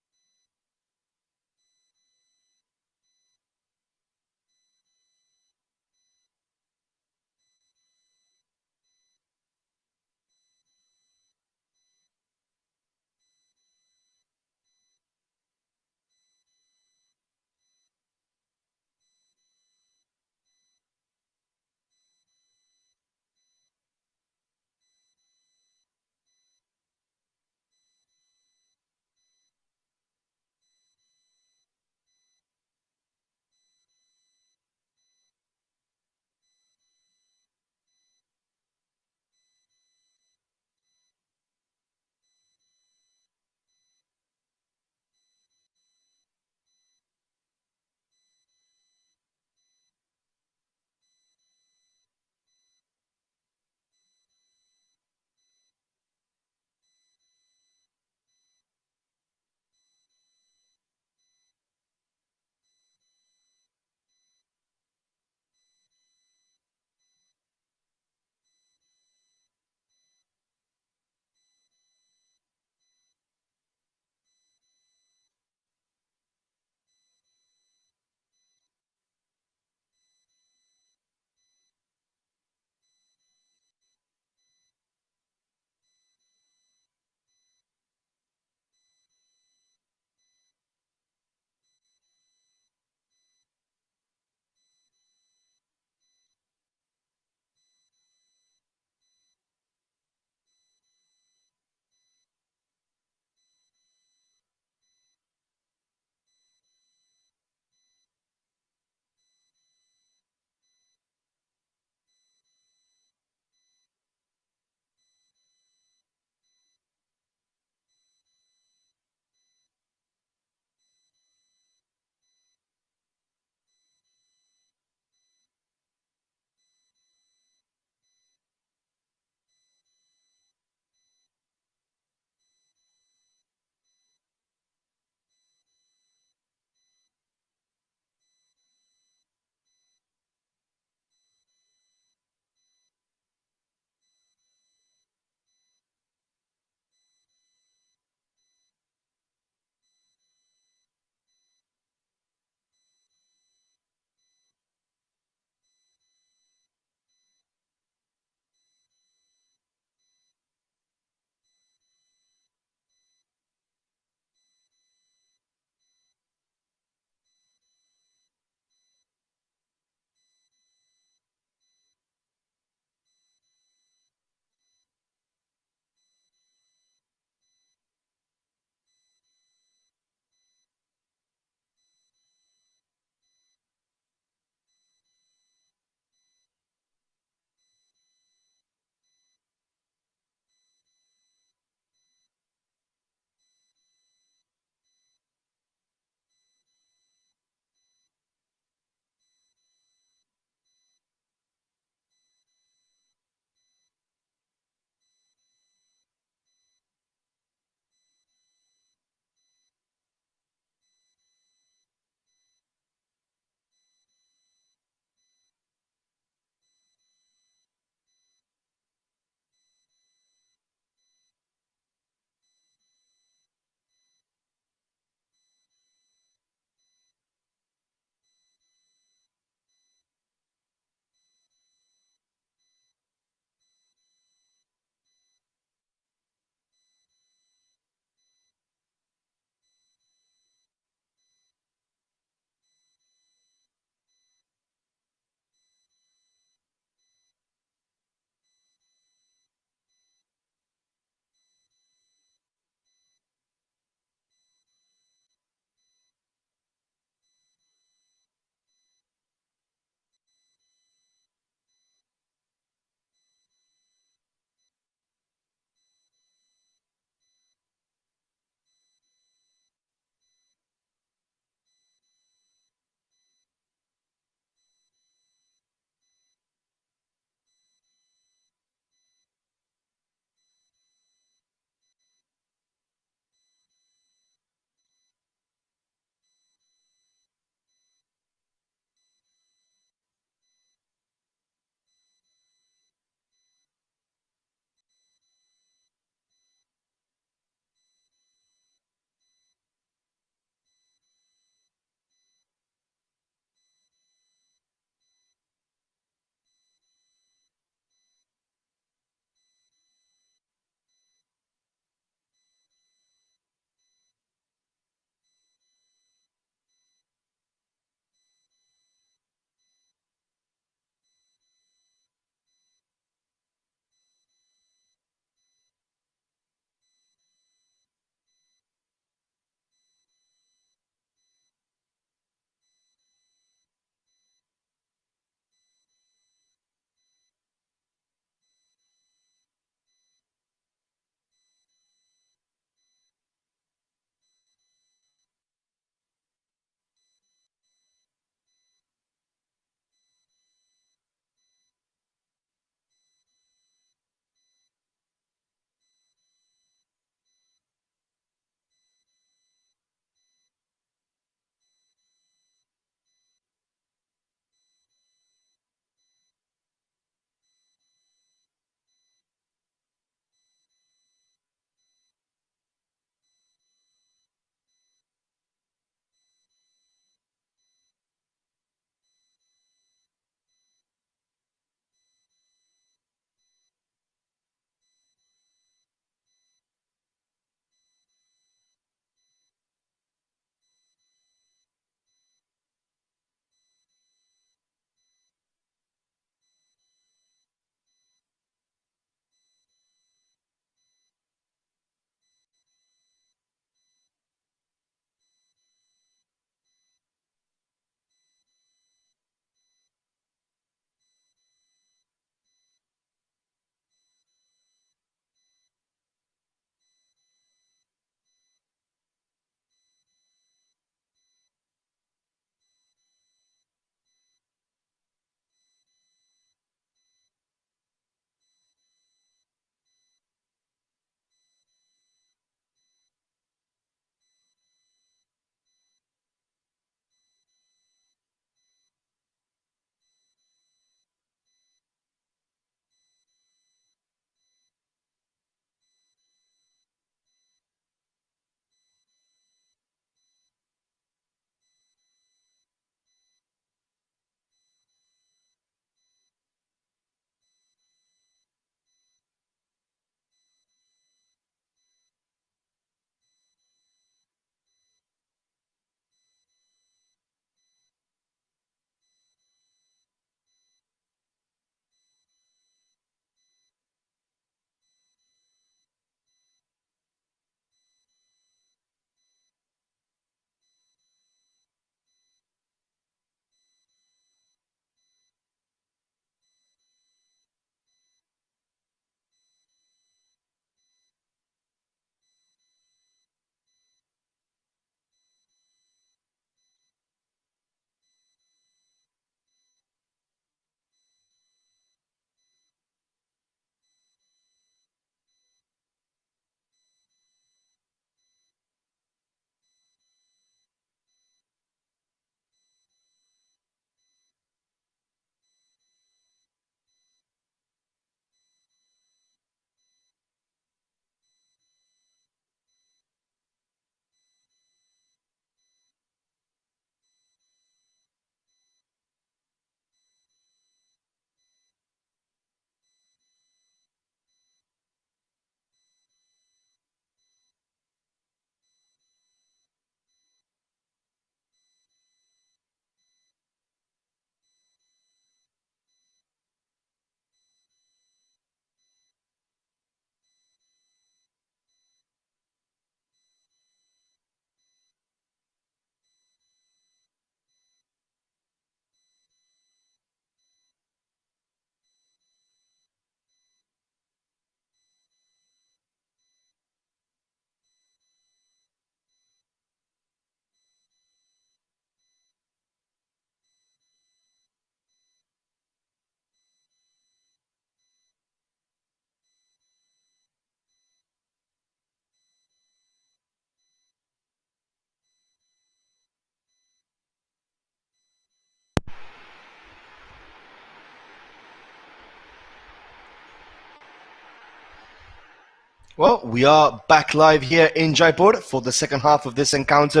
Well, we are back live here in Jaipur for the second half of this encounter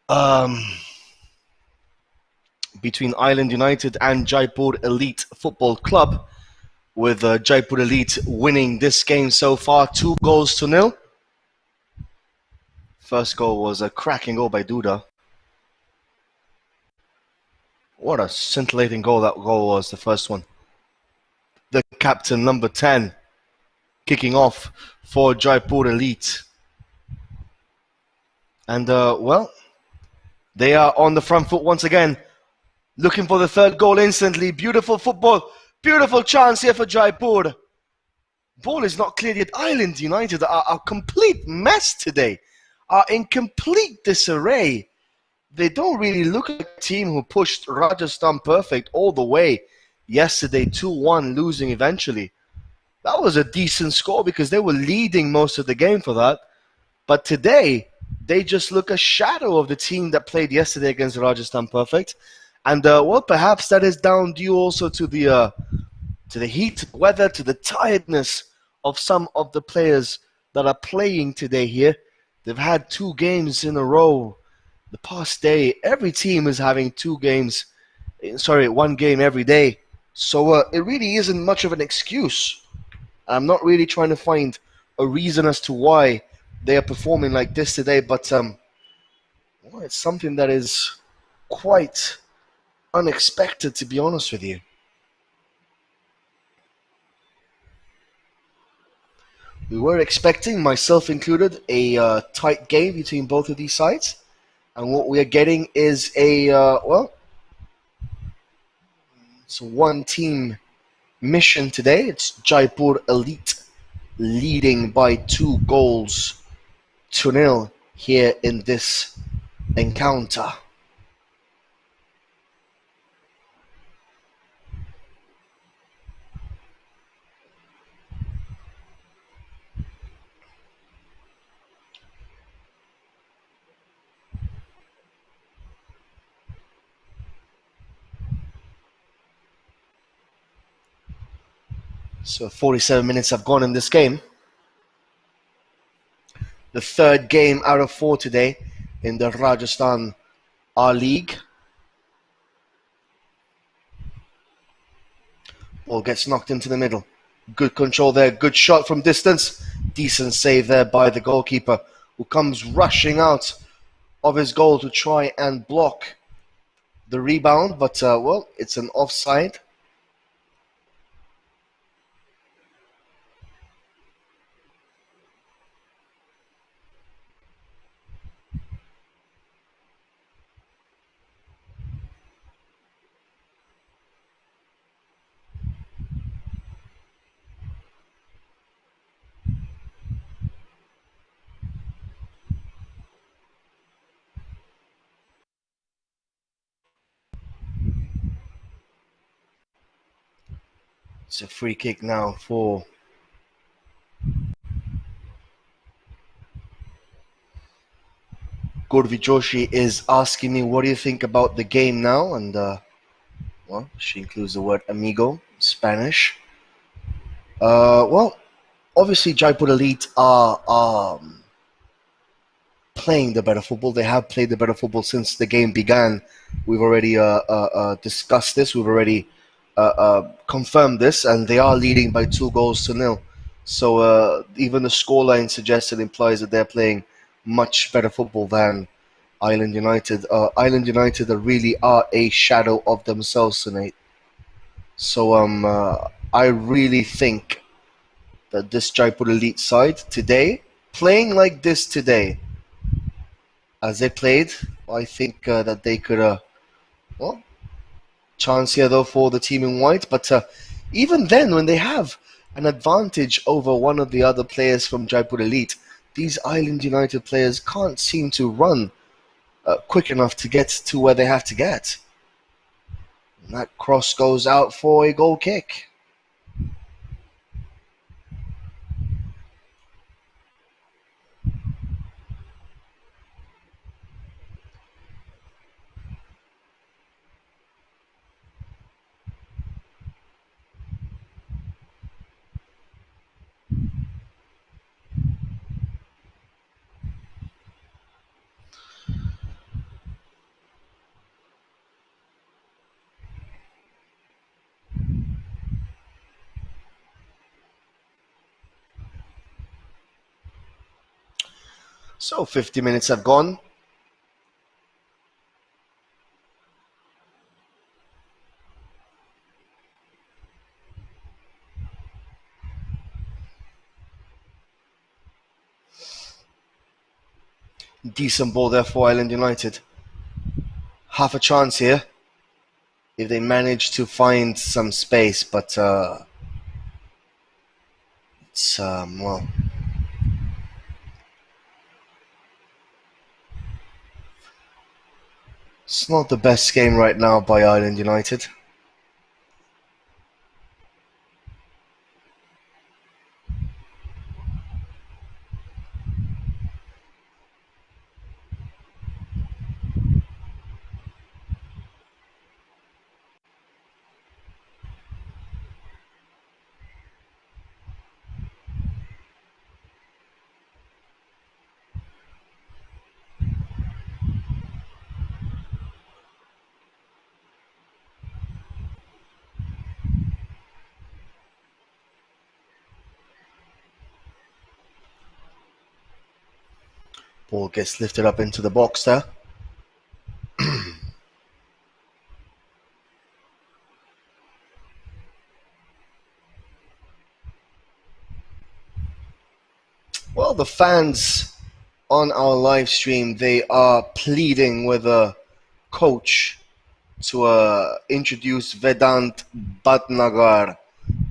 um, between Island United and Jaipur Elite Football Club, with Jaipur Elite winning this game so far 2 goals to 0. First goal was a cracking goal by Duda. What a scintillating goal that goal was, the first one. The captain, number 10, kicking off for Jaipur Elite. And, well, they are on the front foot once again, looking for the third goal instantly. Beautiful football, beautiful chance here for Jaipur. Ball is not cleared yet. Island United are a complete mess today, are in complete disarray. They don't really look like a team who pushed Rajasthan Perfect all the way yesterday, 2-1, losing eventually. That was a decent score because they were leading most of the game for that. But today, they just look a shadow of the team that played yesterday against Rajasthan Perfect. And, well, perhaps that is down due also to the heat, to the weather, to the tiredness of some of the players that are playing today here. They've had 2 games in a row. The past day, every team is having 1 game every day. So it really isn't much of an excuse. I'm not really trying to find a reason as to why they are performing like this today, but well, it's something that is quite unexpected, to be honest with you. We were expecting, myself included, a tight game between both of these sides. And what we are getting is it's a one-team mission today. It's Jaipur Elite leading by 2 goals to 0 here in this encounter. So 47 minutes have gone in this game. The third game out of 4 today in the Rajasthan rleague. Ball gets knocked into the middle. Good control there. Good shot from distance. Decent save there by the goalkeeper, who comes rushing out of his goal to try and block the rebound. But, well, it's an offside. It's a free kick now for Gurvi Joshi is asking me, what do you think about the game now? And, well, she includes the word amigo, Spanish. Well, obviously Jaipur Elite are playing the better football. They have played the better football since the game began. We've already discussed this. We've already confirmed this, and they are leading by 2 goals to 0. So even the scoreline suggested implies that they're playing much better football than Island United. Island United really are a shadow of themselves tonight. So I really think that this Jaipur Elite side today, playing like this today, as they played, I think that they could, well, chance here though for the team in white. But even then, when they have an advantage over one of the other players from Jaipur Elite, these Island United players can't seem to run quick enough to get to where they have to get. And that cross goes out for a goal kick. So 50 minutes have gone. Decent ball there for Island United. Half a chance here if they manage to find some space, but it's well, it's not the best game right now by Island United. Ball gets lifted up into the box there. Well, the fans on our live stream, they are pleading with the coach to introduce Vedant Bhatnagar,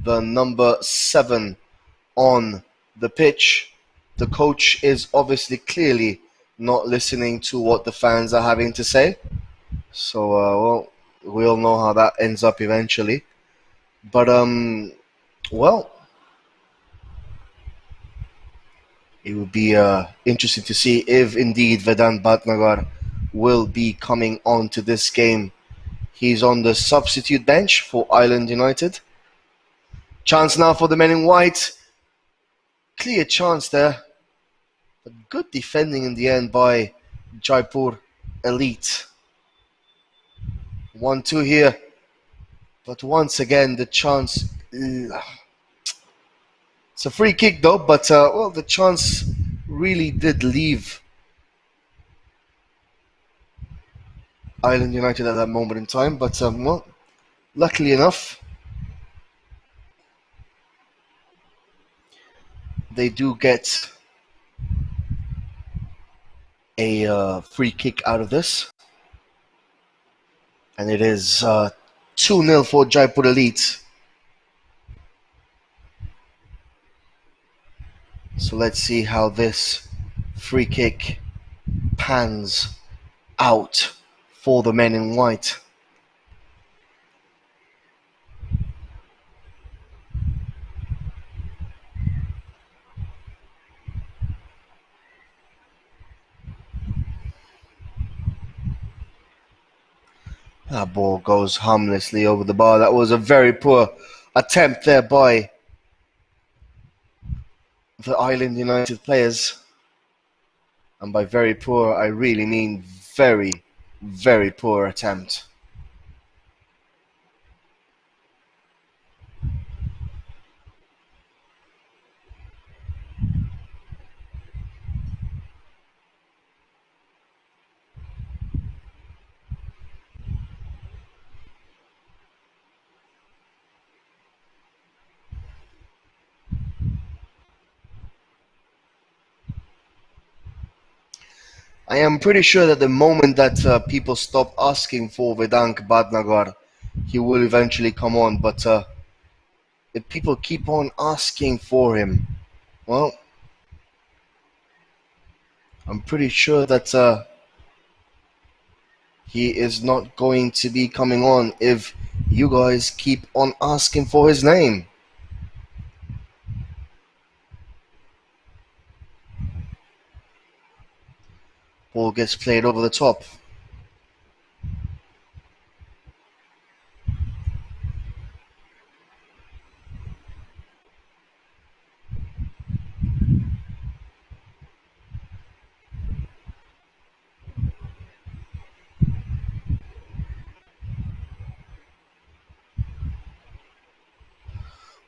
the number 7 on the pitch. The coach is obviously clearly not listening to what the fans are having to say. So, well, we all know how that ends up eventually. But, well, it would be interesting to see if indeed Vedant Bhatnagar will be coming on to this game. He's on the substitute bench for Island United. Chance now for the men in white. Clear chance there. But good defending in the end by Jaipur Elite. 1-2 here. But once again, the chance... It's a free kick though, but well, the chance really did leave Island United at that moment in time. But well, luckily enough, they do get a free kick out of this. And it is 2-0 for Jaipur Elite. So let's see how this free kick pans out for the men in white. That ball goes harmlessly over the bar. That was a very poor attempt there by the Island United players. And by very poor, I really mean very, very poor attempt. I am pretty sure that the moment that people stop asking for Vedant Bhatnagar, he will eventually come on. But if people keep on asking for him, well, I'm pretty sure that he is not going to be coming on if you guys keep on asking for his name. Ball gets played over the top.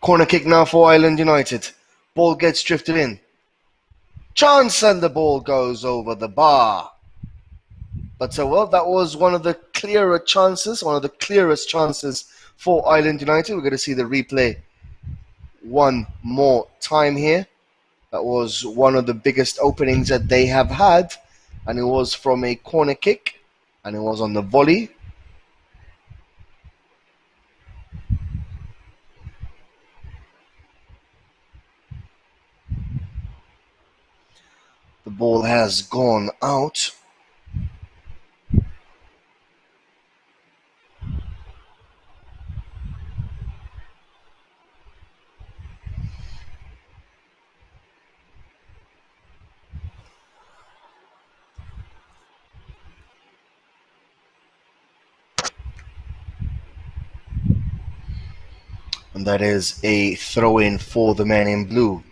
Corner kick now for Island United. Ball gets drifted in. Chance, and the ball goes over the bar. But well, that was one of the clearer chances, one of the clearest chances for Island United. We're going to see the replay one more time here. That was one of the biggest openings that they have had, and it was from a corner kick, and it was on the volley. The ball has gone out. And that is a throw-in for the men in blue.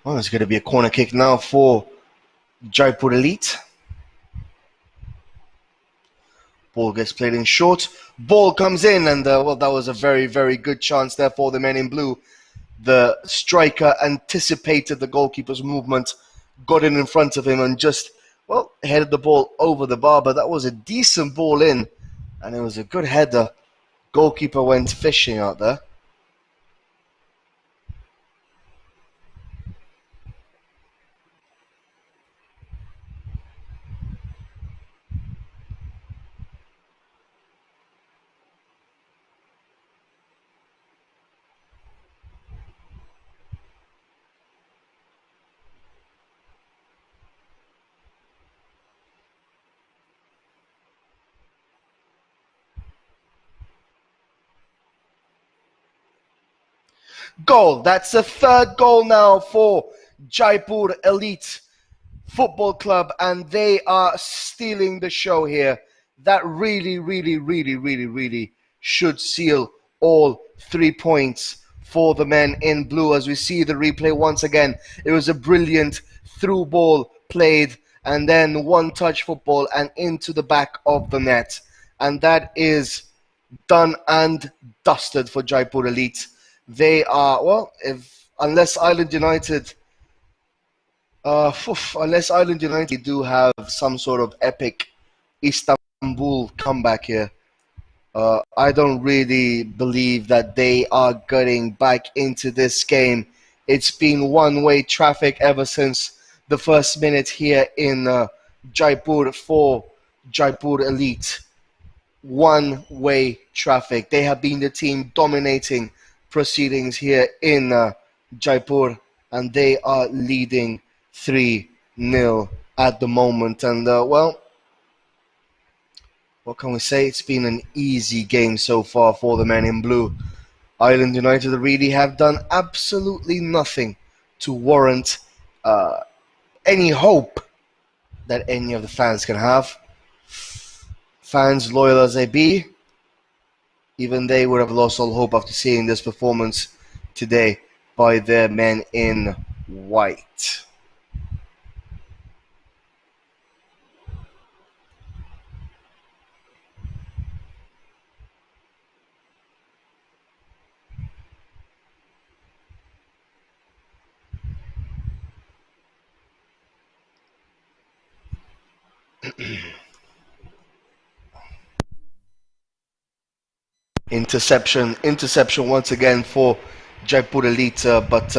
Well, it's going to be a corner kick now for Jaipur Elite. Ball gets played in short. Ball comes in, and well, that was a very, very good chance there for the men in blue. The striker anticipated the goalkeeper's movement, got in front of him, and just, well, headed the ball over the bar. But that was a decent ball in, and it was a good header. Goalkeeper went fishing out there. Goal. That's the third goal now for Jaipur Elite Football Club, and they are stealing the show here. That really, really, really, really, really should seal all 3 points for the men in blue. As we see the replay once again, it was a brilliant through ball played, and then one-touch football and into the back of the net. And that is done and dusted for Jaipur Elite. They are, well, unless Island United do have some sort of epic Istanbul comeback here, I don't really believe that they are getting back into this game. It's been one-way traffic ever since the first minute here in Jaipur for Jaipur Elite. One-way traffic. They have been the team dominating proceedings here in Jaipur, and they are leading 3-0 at the moment. And well, what can we say? It's been an easy game so far for the men in blue. Island United really have done absolutely nothing to warrant any hope that any of the fans can have. Fans loyal as they be, even they would have lost all hope after seeing this performance today by their men in white. Interception once again for Jaipur Elite, but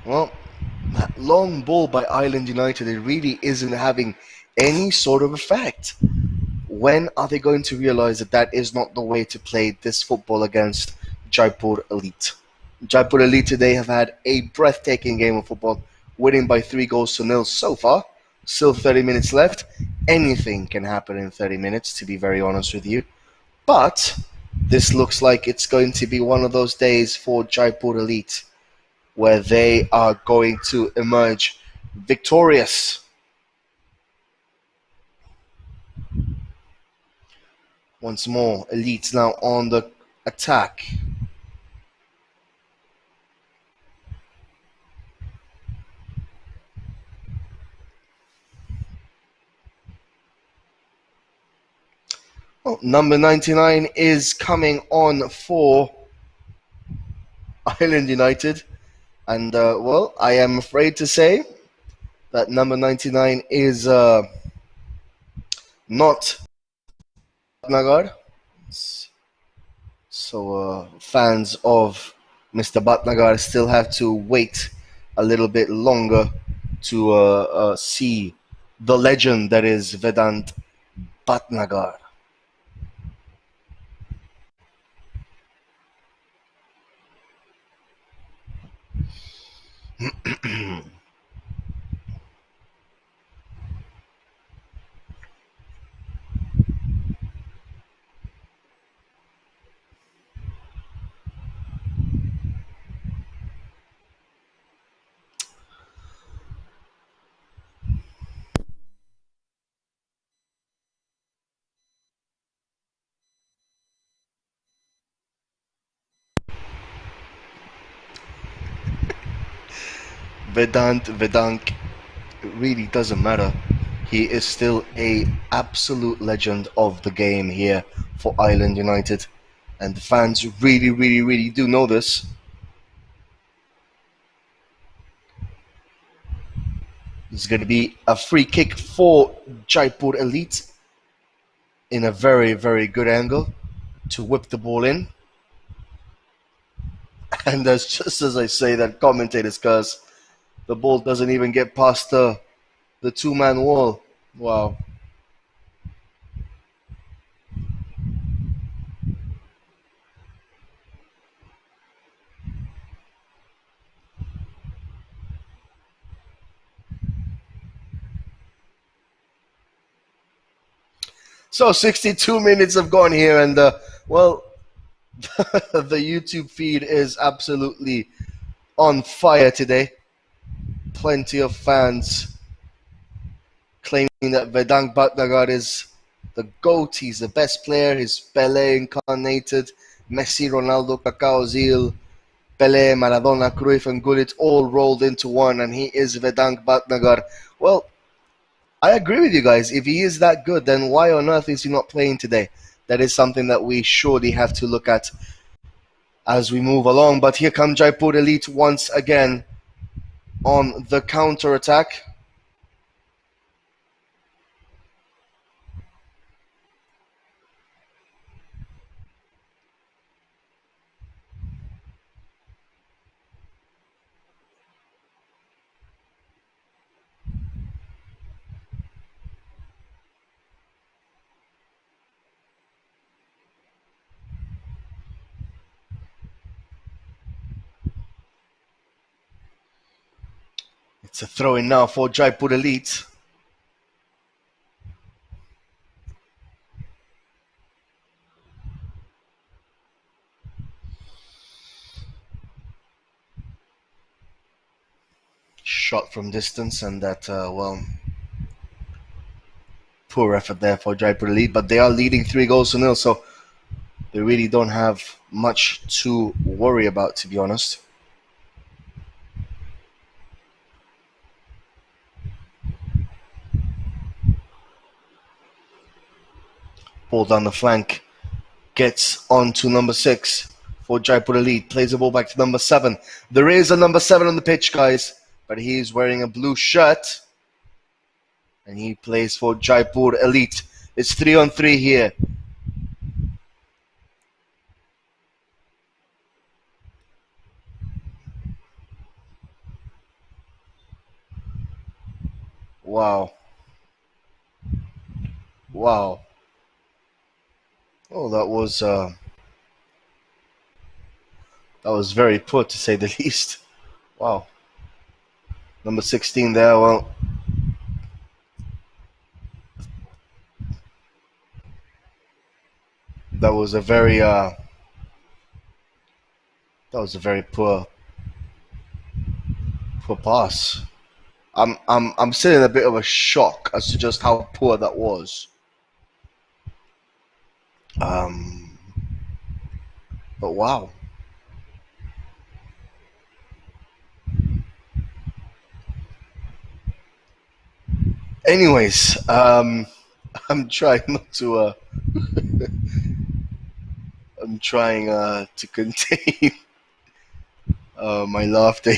well, that long ball by Island United, it really isn't having any sort of effect. When are they going to realize that that is not the way to play this football against Jaipur Elite? Jaipur Elite today have had a breathtaking game of football, winning by 3-0 so far. Still 30 minutes left. Anything can happen in 30 minutes, to be very honest with you. But this looks like it's going to be one of those days for Jaipur Elite where they are going to emerge victorious. Once more, Elite now on the attack. Oh, number 99 is coming on for Island United. And, well, I am afraid to say that number 99 is not Nagar. So fans of Mr. Bhatnagar still have to wait a little bit longer to see the legend that is Vedant Bhatnagar. Vedant really doesn't matter. He is still a absolute legend of the game here for Island United. And the fans really do know this. It's going to be a free kick for Jaipur Elite in a very good angle to whip the ball in. And that's just as I say that commentators curse. The ball doesn't even get past the two-man wall. Wow. So 62 minutes have gone here, and well, the YouTube feed is absolutely on fire today. Plenty of fans claiming that Vedant Bhatnagar is the GOAT. He's the best player. He's Pele incarnated, Messi, Ronaldo, Kaká, Ozil, Pele, Maradona, Cruyff, and Gullit all rolled into one, and he is Vedant Bhatnagar. Well, I agree with you guys. If he is that good, then why on earth is he not playing today? That is something that we surely have to look at as we move along. But here come Jaipur Elite once again on the counter attack. It's a throw in now for Jaipur Elite. Shot from distance, and that, well, poor effort there for Jaipur Elite, but they are leading 3-0, so they really don't have much to worry about, to be honest. Ball down the flank, gets on to number 6 for Jaipur Elite, plays the ball back to number 7. There is a number 7 on the pitch, guys, but he's wearing a blue shirt, and he plays for Jaipur Elite. It's 3-on-3 here. Wow. Wow. Oh, that was very poor, to say the least. Wow. Number 16 there, well, that was a very poor pass. I'm still in a bit of a shock as to just how poor that was. Um, but wow. Anyways, I'm trying not to. I'm trying to contain my laughter.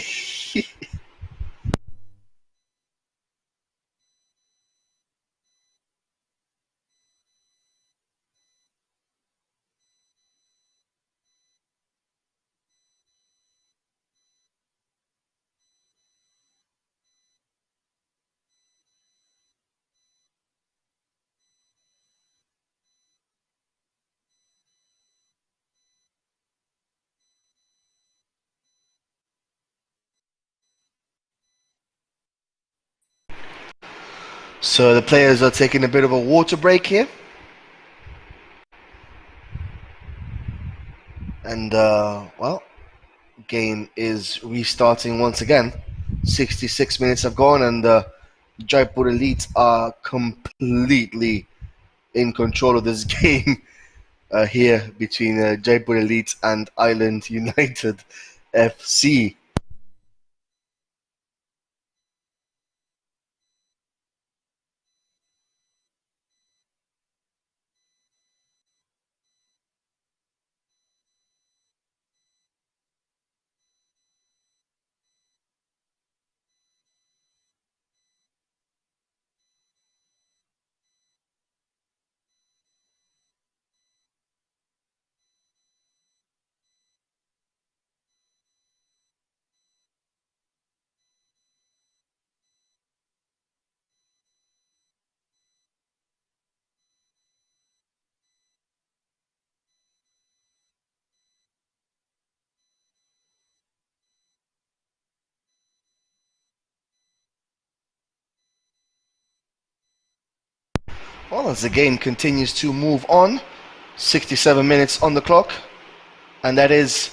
So the players are taking a bit of a water break here, and well, game is restarting once again. 66 minutes have gone, and Jaipur Elite are completely in control of this game here between Jaipur Elite and Island United FC. Well, as the game continues to move on, 67 minutes on the clock, and that is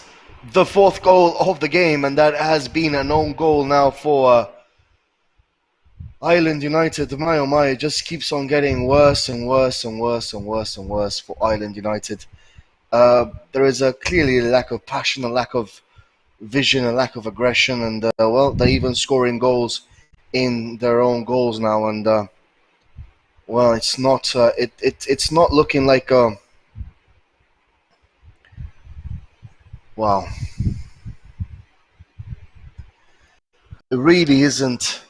the fourth goal of the game, and that has been an own goal now for Island United. My oh my, it just keeps on getting worse and worse and worse and worse and worse for Island United. There is a clearly a lack of passion, a lack of vision, a lack of aggression, and well, they're even scoring goals in their own goals now, and well, it's not it's not looking like wow, it really isn't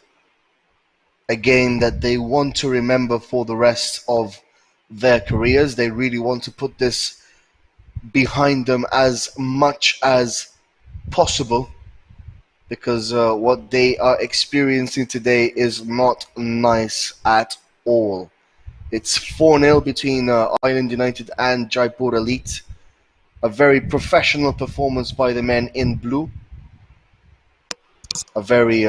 a game that they want to remember for the rest of their careers. They really want to put this behind them as much as possible because what they are experiencing today is not nice at all. It's 4-0 between Island United and Jaipur Elite. A very professional performance by the men in blue. A very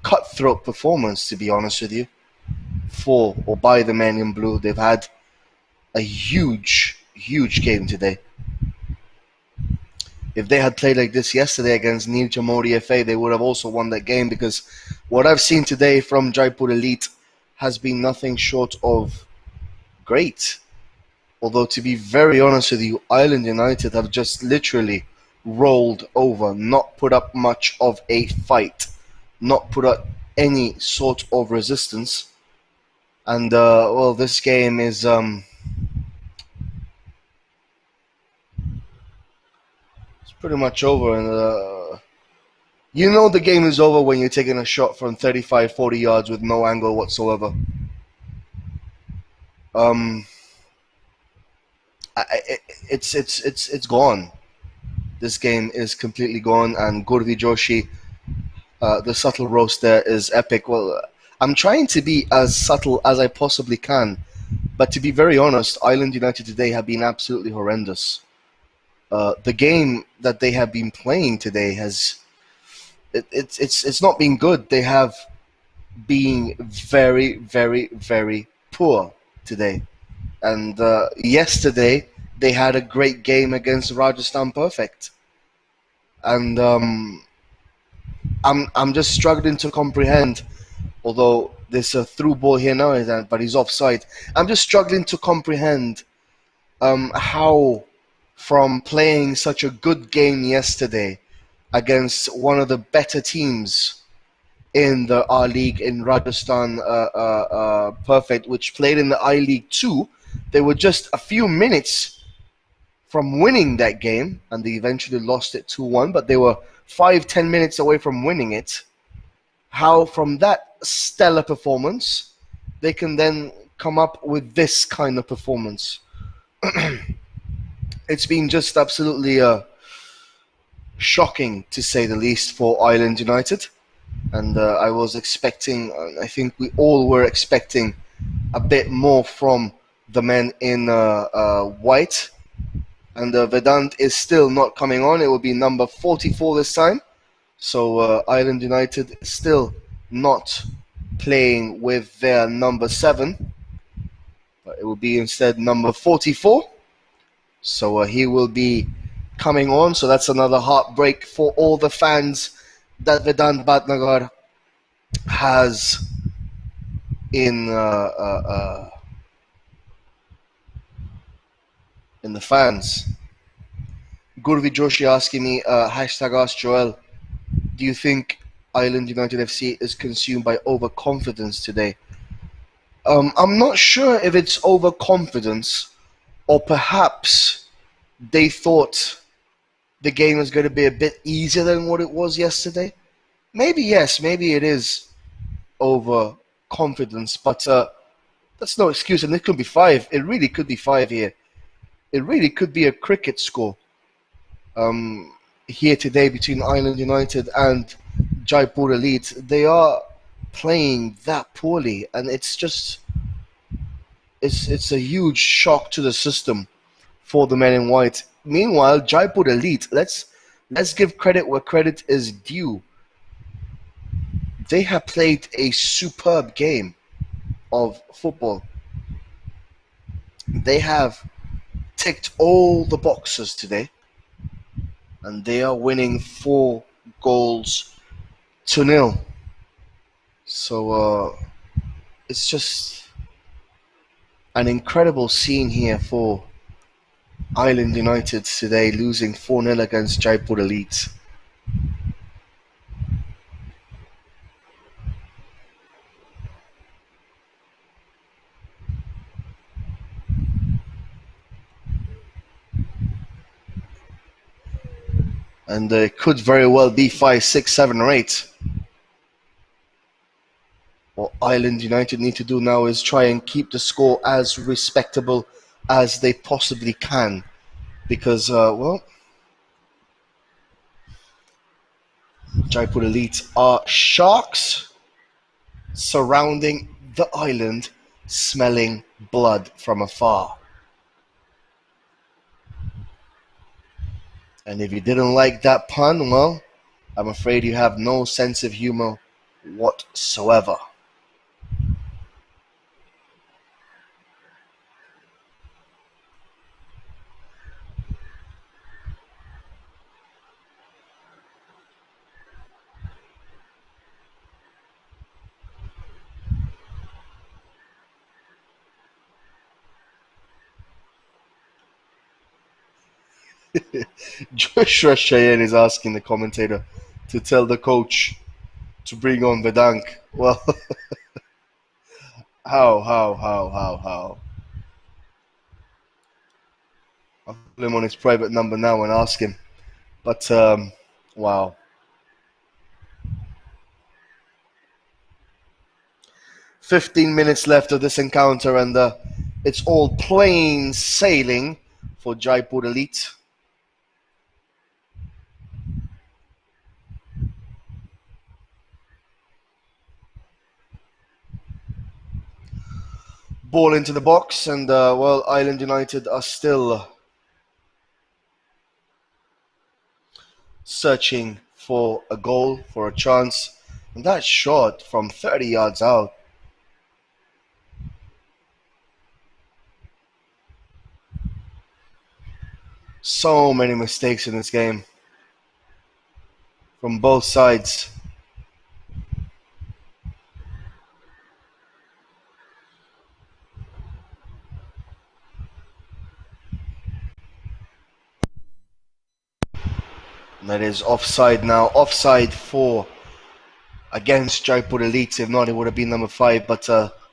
cutthroat performance, to be honest with you, for or by the men in blue. They've had a huge, huge game today. If they had played like this yesterday against Neil Jamori FA, they would have also won that game because what I've seen today from Jaipur Elite has been nothing short of great. Although, to be very honest with you, Island United have just literally rolled over, not put up much of a fight, not put up any sort of resistance. And, well, this game is it's pretty much over. And you know the game is over when you're taking a shot from 35, 40 yards with no angle whatsoever. Um, it's gone. This game is completely gone, and Gurvi Joshi, the subtle roast there is epic. Well, I'm trying to be as subtle as I possibly can, but to be very honest, Island United today have been absolutely horrendous. The game that they have been playing today has it's not been good. They have been very, very, very poor today. And yesterday they had a great game against Rajasthan Perfect, and I'm just struggling to comprehend. Although there's a through ball here now, but he's offside. I'm just struggling to comprehend how, from playing such a good game yesterday against one of the better teams in the R League in Rajasthan, Perfect, which played in the I League 2, they were just a few minutes from winning that game, and they eventually lost it 2-1, but they were 5-10 minutes away from winning it. How from that stellar performance they can then come up with this kind of performance. It's been just absolutely shocking, to say the least, for Ireland United. And I was expecting, I think we all were expecting a bit more from the men in white. And Vedant is still not coming on. It will be number 44 this time. So Ireland United still not playing with their number 7. But it will be instead number 44. So he will be coming on. So that's another heartbreak for all the fans that Vedant Bhatnagar has in the fans. Gurvi Joshi asking me, hashtag Ask Joel, do you think Ireland United FC is consumed by overconfidence today? I'm not sure if it's overconfidence or perhaps they thought the game was going to be a bit easier than what it was yesterday. Maybe yes, maybe it is overconfidence, but that's no excuse, and it could be 5. It really could be 5 here. It really could be a cricket score here today between Ireland United and Jaipur Elite. They are playing that poorly, and it's just it's a huge shock to the system for the men in white. Meanwhile, Jaipur Elite, let's give credit where credit is due. They have played a superb game of football. They have ticked all the boxes today, and they are winning 4-0. So it's just an incredible scene here for Ireland United today, losing 4-0 against Jaipur Elite. And it could very well be 5, 6, 7, or 8. What Ireland United need to do now is try and keep the score as respectable as they possibly can. Because, Jaipur Elite are sharks surrounding the island, smelling blood from afar. And if you didn't like that pun, well, I'm afraid you have no sense of humor whatsoever. Joshua Cheyenne is asking the commentator to tell the coach to bring on Vedank. Well, how? I'll call him on his private number now and ask him. But, wow. 15 minutes left of this encounter, and it's all plain sailing for Jaipur Elite. Ball into the box, and Ireland United are still searching for a goal, for a chance, and that shot from 30 yards out. So many mistakes in this game from both sides. That is offside now. Offside for against Jaipur Elite. If not, it would have been number 5. But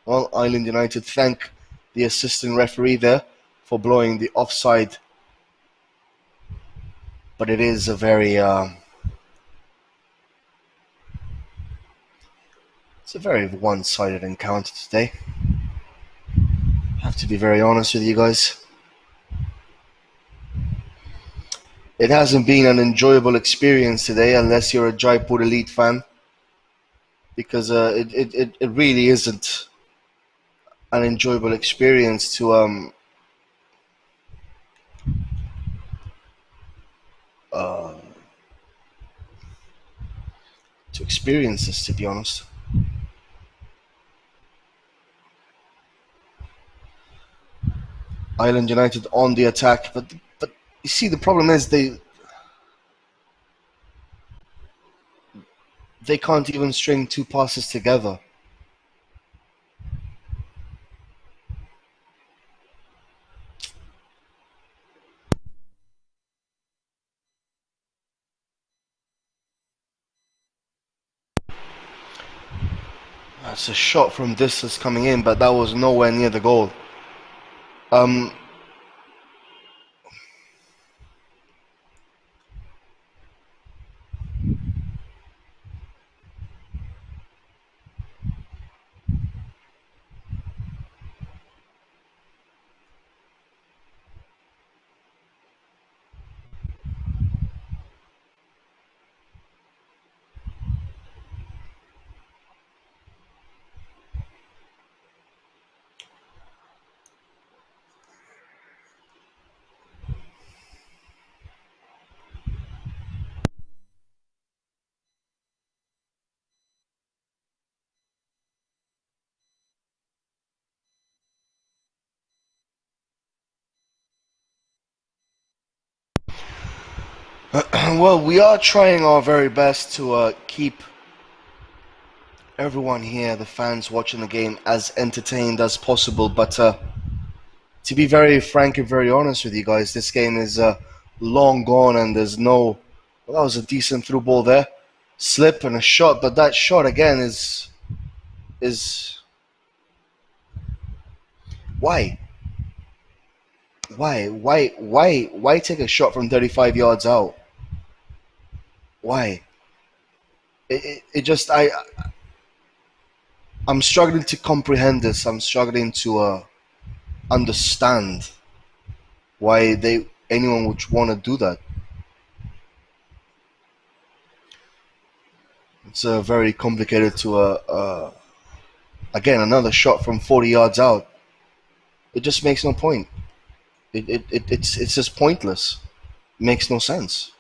Island United thank the assistant referee there for blowing the offside. But it is a very it's a very one-sided encounter today. I have to be very honest with you guys. It hasn't been an enjoyable experience today, unless you're a Jaipur Elite fan, because it really isn't an enjoyable experience to experience this, to be honest. Island United on the attack, but you see, the problem is they can't even string 2 passes together. That's a shot from distance coming in, but that was nowhere near the goal. Well, we are trying our very best to keep everyone here, the fans watching the game, as entertained as possible. But to be very frank and very honest with you guys, this game is long gone, and there's no. Well, that was a decent through ball there, slip and a shot, but that shot again is why why take a shot from 35 yards out? Why? It just I'm struggling to comprehend this. I'm struggling to understand why anyone would want to do that. It's very complicated to again, another shot from 40 yards out. It just makes no point. It's just pointless. It makes no sense.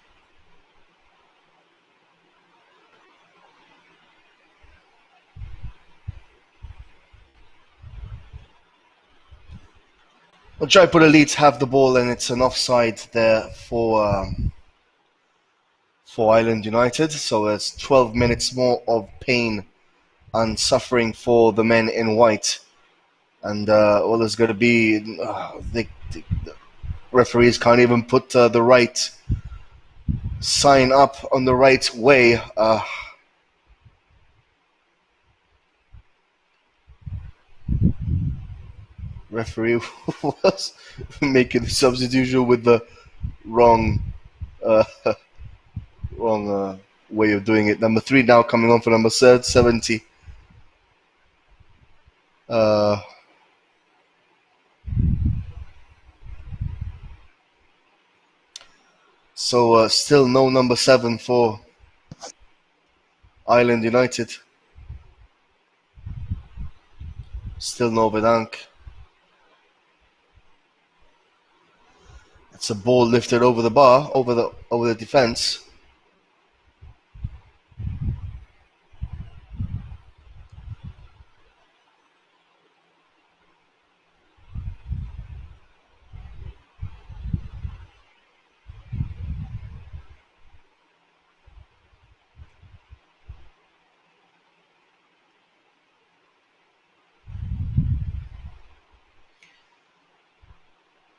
Well, Jaipur Elites have the ball, and it's an offside there for Island United. So it's 12 minutes more of pain and suffering for the men in white. And well, there's going to be the referees can't even put the right sign up on the right way. Referee was making the substitution with the wrong wrong way of doing it. Number 3 now coming on for number 70. So still no number 7 for Island United. Still no Vedank. It's a ball lifted over the bar, over the defense.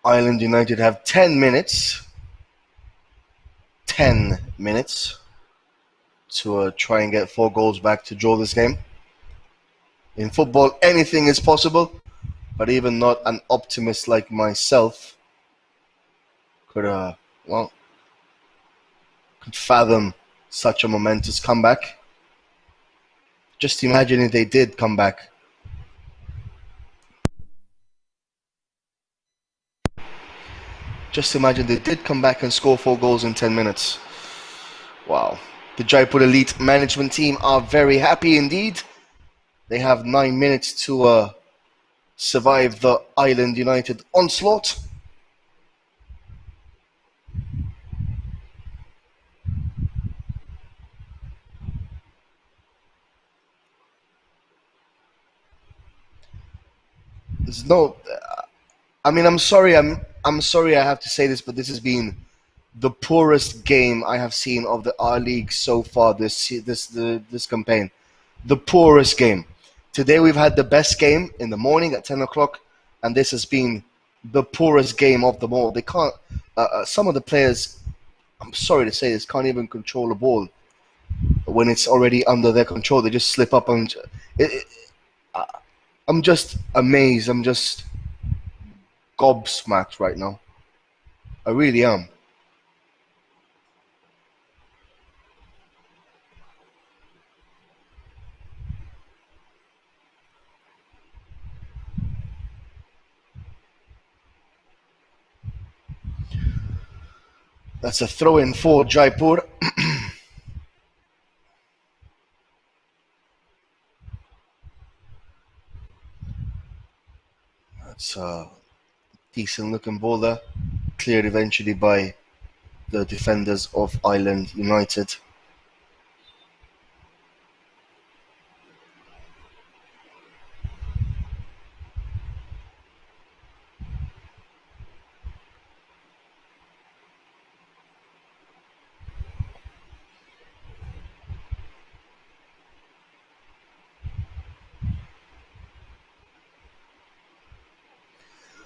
Island United have 10 minutes 10 minutes to try and get 4 goals back to draw this game. In football, anything is possible, but even not an optimist like myself could, well, could fathom such a momentous comeback. Just imagine if they did come back. Just imagine they did come back and score 4 goals in 10 minutes. Wow. The Jaipur Elite management team are very happy indeed. They have 9 minutes to survive the Island United onslaught. There's no. I mean, I'm sorry. I'm sorry. I have to say this, but this has been the poorest game I have seen of the R League so far this campaign. The poorest game. Today we've had the best game in the morning at 10 o'clock, and this has been the poorest game of them all. They can't. Some of the players, I'm sorry to say this, can't even control the ball when it's already under their control. They just slip up and. I'm just amazed. I'm just gobsmacked right now. I really am. That's a throw-in for Jaipur. That's a decent-looking ball there. Cleared eventually by the defenders of Island United.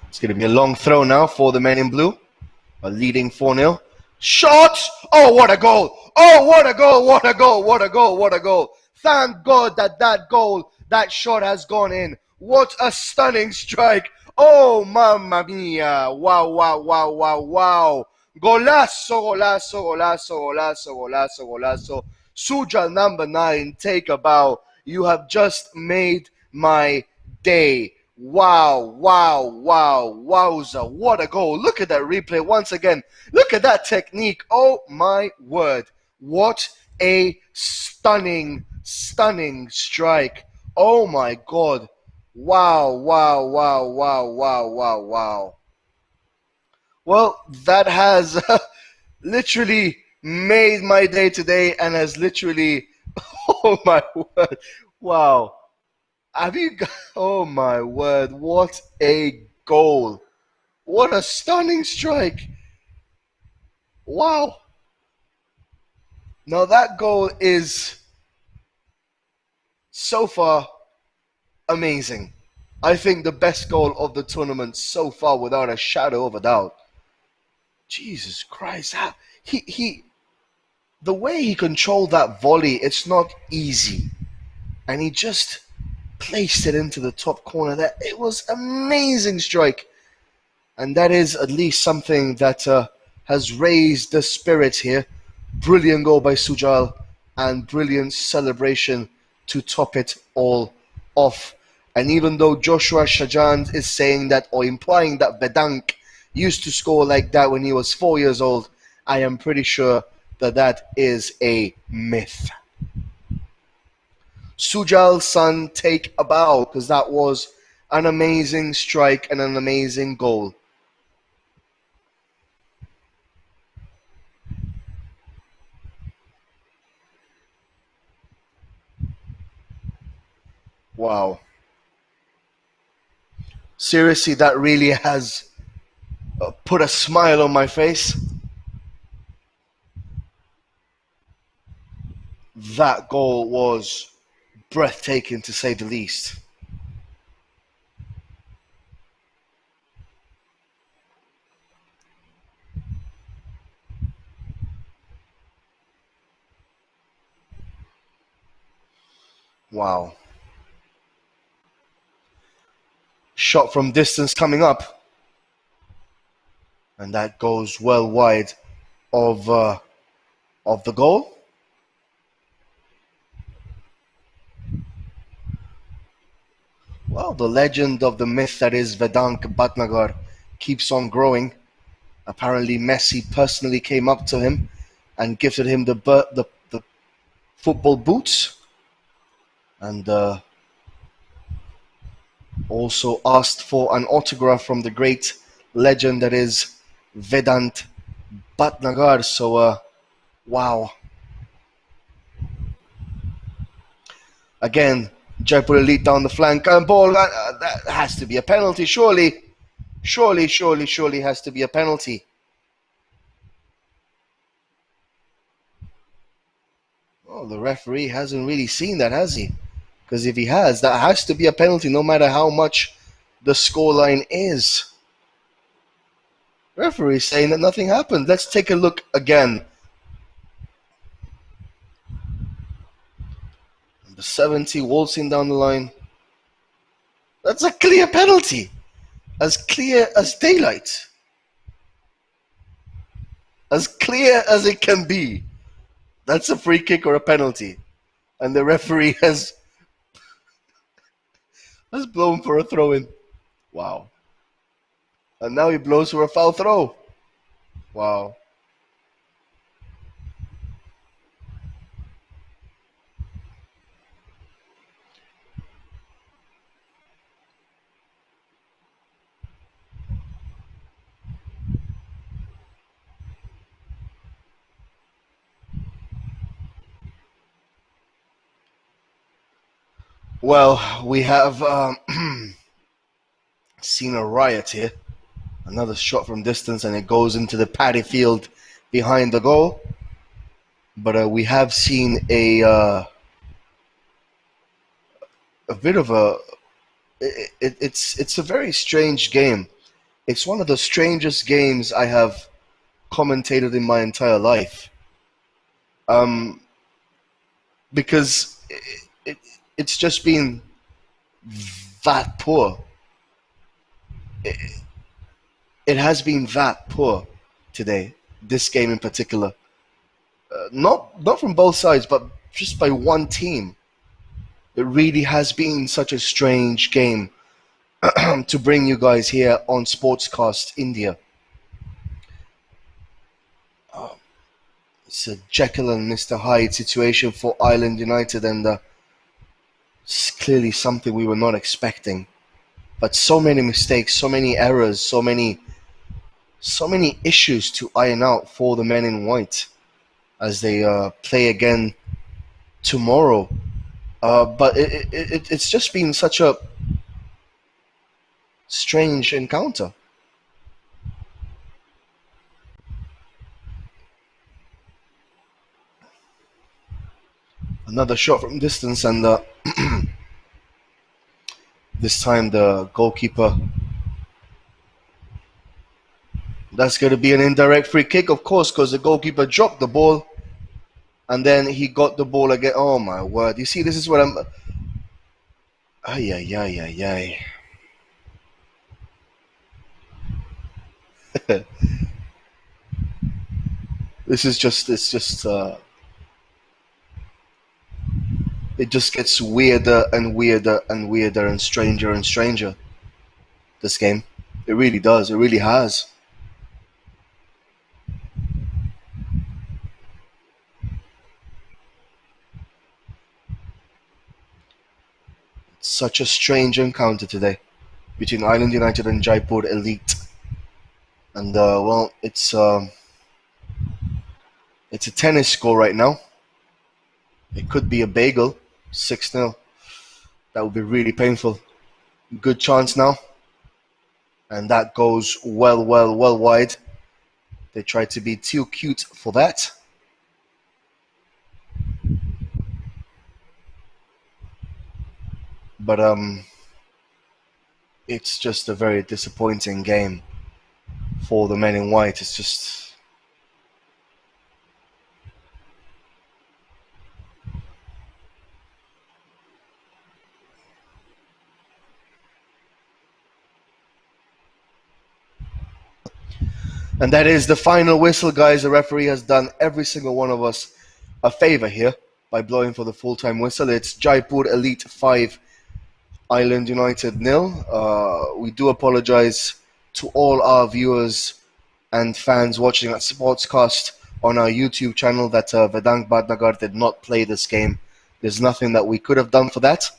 It's going to be a long throw now for the men in blue. A leading 4-0. Shot! Oh, what a goal! Oh, what a goal! What a goal! What a goal! What a goal! Thank God that shot has gone in. What a stunning strike! Oh, mamma mia! Wow, wow, wow, wow, wow! Golazo, golazo, golazo, golazo, golazo, golazo. Suja number 9, take a bow. You have just made my day. Wow, wow, wow, wowza. What a goal. Look at that replay once again. Look at that technique. Oh my word. What a stunning, stunning strike. Oh my God. Wow, wow, wow, wow, wow, wow, wow. Well, that has literally made my day today and has literally, oh my word. Wow. Have you got, oh my word, what a goal. What a stunning strike. Wow. Now that goal is so far amazing. I think the best goal of the tournament so far without a shadow of a doubt. Jesus Christ. The way he controlled that volley, it's not easy. And he just placed it into the top corner there. It was amazing strike. And that is at least something that has raised the spirits here. Brilliant goal by Sujal and brilliant celebration to top it all off. And even though Joshua Shajan is saying that or implying that Vedank used to score like that when he was 4 years old, I am pretty sure that that is a myth. Sujal, son, take a bow, because that was an amazing strike and an amazing goal. Wow. Seriously, that really has put a smile on my face. That goal was breathtaking, to say the least. Wow. Shot from distance coming up, and that goes well wide of the goal. Well, the legend of the myth that is Vedant Bhatnagar keeps on growing. Apparently, Messi personally came up to him and gifted him the football boots, and also asked for an autograph from the great legend that is Vedant Bhatnagar. So, wow. Again, Jaipur Elite down the flank and ball. That has to be a penalty, surely. Surely has to be a penalty. Oh, the referee hasn't really seen that, has he? Because if he has, that has to be a penalty no matter how much the scoreline is. Referee saying that nothing happened. Let's take a look again. The 70 waltzing down the line. That's a clear penalty. As clear as daylight. As clear as it can be. That's a free kick or a penalty. And the referee has blown for a throw-in. Wow. And now he blows for a foul throw. Wow. Well, we have seen a riot here. Another shot from distance, and it goes into the paddy field behind the goal. But we have seen a bit of a. It's a very strange game. It's one of the strangest games I have commentated in my entire life. Because it's just been that poor. It has been that poor today. This game in particular, not from both sides, but just by one team. It really has been such a strange game to bring you guys here on Sportscast India. It's a Jekyll and Mr. Hyde situation for Island United, and it's clearly something we were not expecting. But so many mistakes, so many errors, so many issues to iron out for the men in white as they play again tomorrow. But it's just been such a strange encounter. Another shot from distance, and this time the goalkeeper. That's going to be an indirect free kick, of course, because the goalkeeper dropped the ball, and then he got the ball again. Oh my word! You see, this is what I'm. Ay ay ay ay ay. This is just. It's just. It just gets weirder and weirder and weirder and stranger. This game, it really does. It really has. It's such a strange encounter today between Island United and Jaipur Elite, and well, it's a tennis score right now. It could be a bagel, 6-0. That would be really painful. Good chance now. And that goes well wide. They tried to be too cute for that. But it's just a very disappointing game for the men in white. It's just. And that is the final whistle, guys. The referee has done every single one of us a favor here by blowing for the full-time whistle. It's Jaipur Elite 5, Island United 0. We do apologize to all our viewers and fans watching at Sportscast on our YouTube channel that Vedang Badnagar did not play this game. There's nothing that we could have done for that.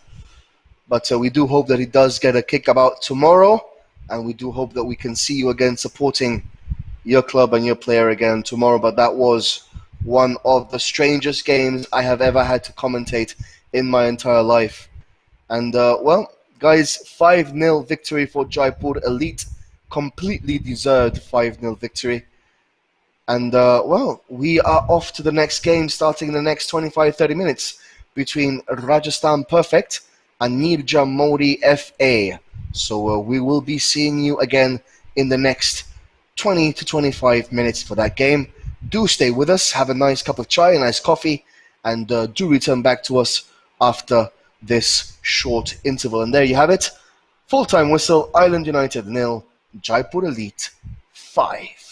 But we do hope that he does get a kickabout tomorrow. And we do hope that we can see you again supporting your club and your player again tomorrow. But that was one of the strangest games I have ever had to commentate in my entire life. And, well, guys, 5-0 victory for Jaipur Elite. Completely deserved 5-0 victory. And, well, we are off to the next game starting in the next 25-30 minutes between Rajasthan Perfect and Nirja Modi FA. So we will be seeing you again in the next 20 to 25 minutes for that game. Do stay with us, have a nice cup of chai, a nice coffee, and do return back to us after this short interval. And there you have it. Full-time whistle, Island United 0, Jaipur Elite 5.